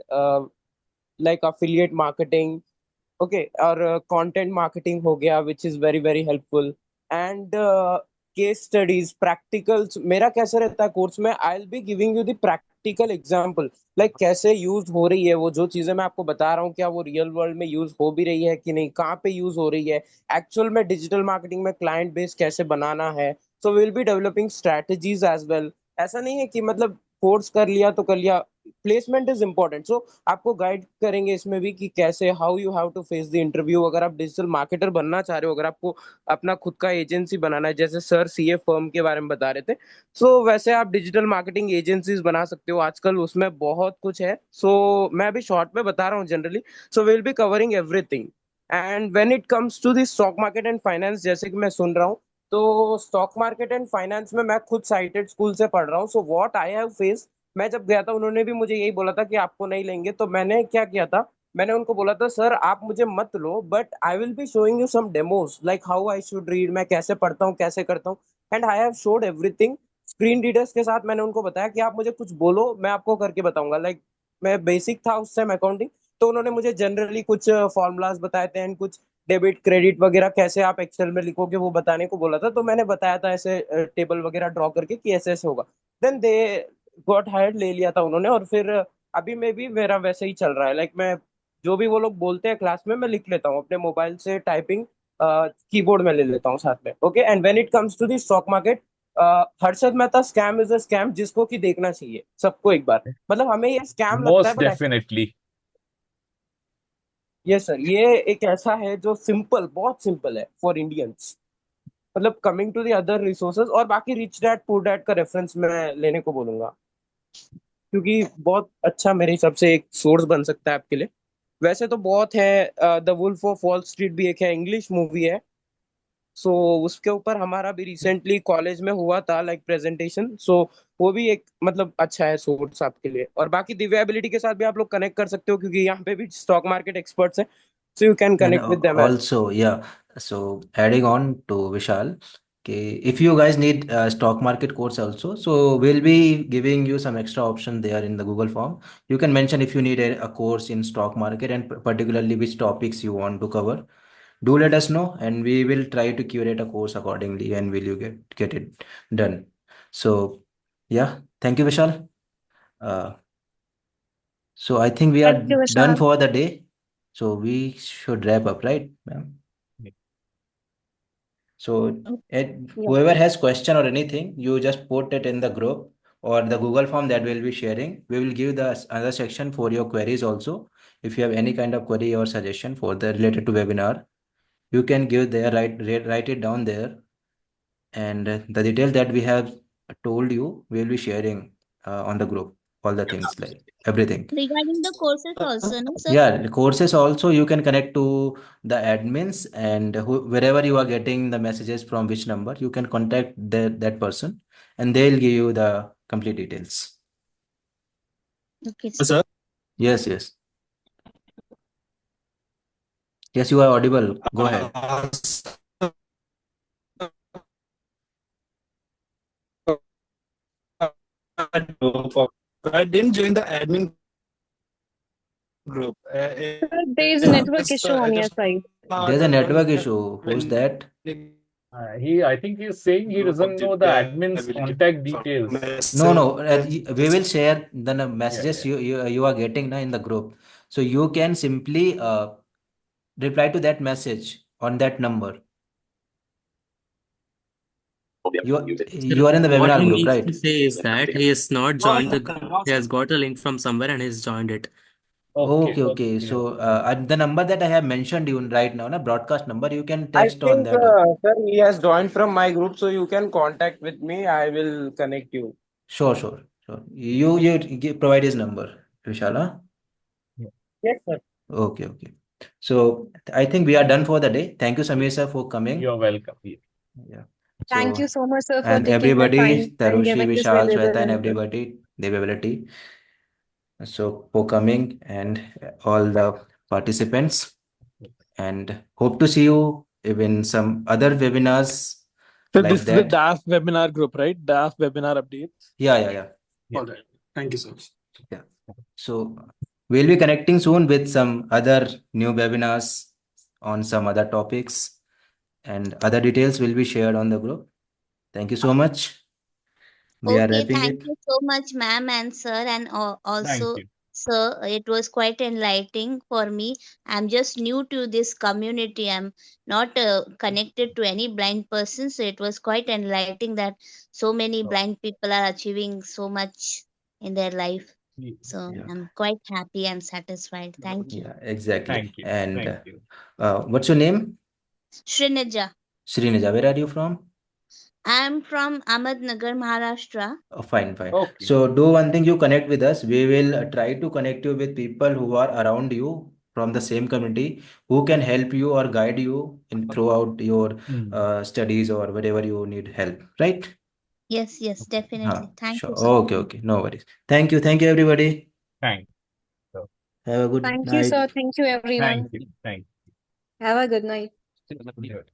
like affiliate marketing. Okay, और कंटेंट मार्केटिंग हो गया which is very very helpful. And case studies, practicals. मेरा कैसे रहता है कोर्स में, आई will be giving you the practical example, like कैसे यूज हो रही है वो जो चीजें मैं आपको बता रहा हूँ, क्या वो रियल वर्ल्ड में यूज हो भी रही है कि नहीं, कहाँ पे यूज हो रही है एक्चुअल में, डिजिटल मार्केटिंग में क्लाइंट बेस कैसे बनाना है. So will be developing strategies as well. ऐसा नहीं है कि मतलब कोर्स कर लिया तो कर लिया. Placement is important. सो आपको गाइड करेंगे इसमें भी कि कैसे, how you have to face the interview. अगर आप डिजिटल मार्केटर बनना चाह रहे हो, अगर आपको अपना खुद का एजेंसी बनाना है, जैसे सर सीए फर्म के बारे में बता रहे थे, सो वैसे आप डिजिटल मार्केटिंग एजेंसीज बना सकते हो. आजकल उसमें बहुत कुछ है. सो मैं अभी शॉर्ट में बता रहा हूँ generally. So will be covering everything. And when it comes to the stock market and finance, जैसे कि मैं सुन रहा हूँ, तो स्टॉक मार्केट एंड फाइनेंस में मैं खुद साइटेड स्कूल से पढ़ रहा हूँ. So what I have face, मैं जब गया था उन्होंने भी मुझे यही बोला था कि आपको नहीं लेंगे. तो मैंने क्या किया था, मैंने उनको बोला था सर आप मुझे मत लो, but I will be showing you some demos like how I should read, मैं कैसे पढ़ता हूँ, कैसे करता हूँ. And I have showed everything screen readers के साथ. मैंने उनको बताया कि आप मुझे कुछ बोलो, मैं आपको करके बताऊंगा. लाइक मैं बेसिक था उस टाइम अकाउंटिंग, तो उन्होंने मुझे जनरली कुछ फॉर्मूलाज बताए थे एंड कुछ डेबिट क्रेडिट वगैरह कैसे आप एक्सेल में लिखोगे वो बताने को बोला था. तो मैंने बताया था ऐसे टेबल वगैरह ड्रॉ करके कि ऐसे ऐसे होगा. देन दे गॉट हायर्ड, ले लिया था उन्होंने. और फिर अभी में भी मेरा वैसे ही चल रहा है. लाइक मैं जो भी वो लोग बोलते हैं क्लास में, मैं लिख लेता हूँ अपने मोबाइल से, टाइपिंग कीबोर्ड में ले लेता हूँ साथ में. Okay, and when it comes to the stock market, Harshad Mehta, scam is a scam, जिसको कि देखना चाहिए सबको एक बार. मतलब हमें ये स्कैम लगता है, Most बट definitely. ये सर ये एक ऐसा है जो सिंपल, बहुत सिंपल है फॉर इंडियंस. मतलब coming to the other resources, और बाकी रिच डैड पुअर डैड का रेफरेंस मैं लेने को बोलूंगा, क्योंकि बहुत अच्छा मेरे हिसाब से एक सोर्स बन सकता है आपके लिए. वैसे तो बहुत है. The Wolf of Wall Street भी एक है, इंग्लिश मूवी है. सो उसके ऊपर हमारा भी रिसेंटली कॉलेज में हुआ था लाइक प्रेजेंटेशन. सो वो भी एक मतलब अच्छा है सोर्स आपके लिए. और बाकी दिव्या एबिलिटी के साथ भी आप लोग कनेक्ट कर सकते हो, क्योंकि यहाँ पे भी स्टॉक मार्केट एक्सपर्ट्स हैं. So you can And connect with them as. also, yeah, so adding on to Vishal, okay, if you guys need a stock market course also, so we'll be giving you some extra option there in the Google form. You can mention if you need a course in stock market and particularly which topics you want to cover. Do let us know, and we will try to curate a course accordingly, and will you get it done. So, yeah, thank you, Vishal. Uh, so I think we are Thank you, done Vishal. for the day. So we should wrap up, right, ma'am? So Yeah. whoever has question or anything, you just put it in the group or the Google form that we'll be sharing. We will give the other section for your queries also. If you have any kind of query or suggestion for the related to webinar, you can give there, write it down there. And the detail that we have told you, we'll be sharing on the group, all the things like everything. Regarding the courses also, no, sir? Yeah, the courses also you can connect to the admins, and wherever you are getting the messages from which number, you can contact that person and they'll give you the complete details. Okay, Sir? Yes, yes. Yes, you are audible. Go ahead. I didn't join the admin group. Sir, there is a network issue on your side. There's a network issue. Who's that? I think he's saying he doesn't know the admin's contact details. No. We will share the messages Yeah. you are getting in the group. So you can simply reply to that message on that number. You are in the What webinar he group, needs to right? say is that he has not joined the group. He has got a link from somewhere and he's joined it. Okay. So the number that I have mentioned you right now, na broadcast number, you can I text on think, that. sir, he has joined from my group, so you can contact with me. I will connect you. Sure. You provide his number, Vishala. Yes, sir. Okay. So I think we are done for the day. Thank you, Samir sir, for coming. You're welcome. Yeah. Thank So you so much, sir, for and taking the everybody, time and Tarushi, giving this Vishal, valuable Shweta, and input. everybody, Devability. So for coming and all the participants, and hope to see you in some other webinars So like this is the that. DAF webinar group, right? DAF webinar updates. Yeah. All right. Thank you so much. Yeah. So we'll be connecting soon with some other new webinars on some other topics, and other details will be shared on the group. Thank you so much. We are Okay, wrapping thank it. you so much, ma'am and sir, and Thank also, you. sir, it was quite enlightening for me. I'm just new to this community. I'm not connected to any blind person, so it was quite enlightening that so many blind people are achieving so much in their life. So Yeah. I'm quite happy and satisfied. Thank you. Yeah, exactly. Thank you. And Thank you. what's your name? Srinaja. Srinaja. Where are you from? I'm from Ahmednagar, Maharashtra. Oh, fine. Okay. So do one thing, you connect with us. We will try to connect you with people who are around you from the same community who can help you or guide you in throughout your studies or wherever you need help. Right? Yes, definitely. Thank Sure. you, sir. Okay. No worries. Thank you, everybody. Thank you. Have a good Thank you, sir. night. Thank you, everyone. Thank you. Have a good night. Thank you.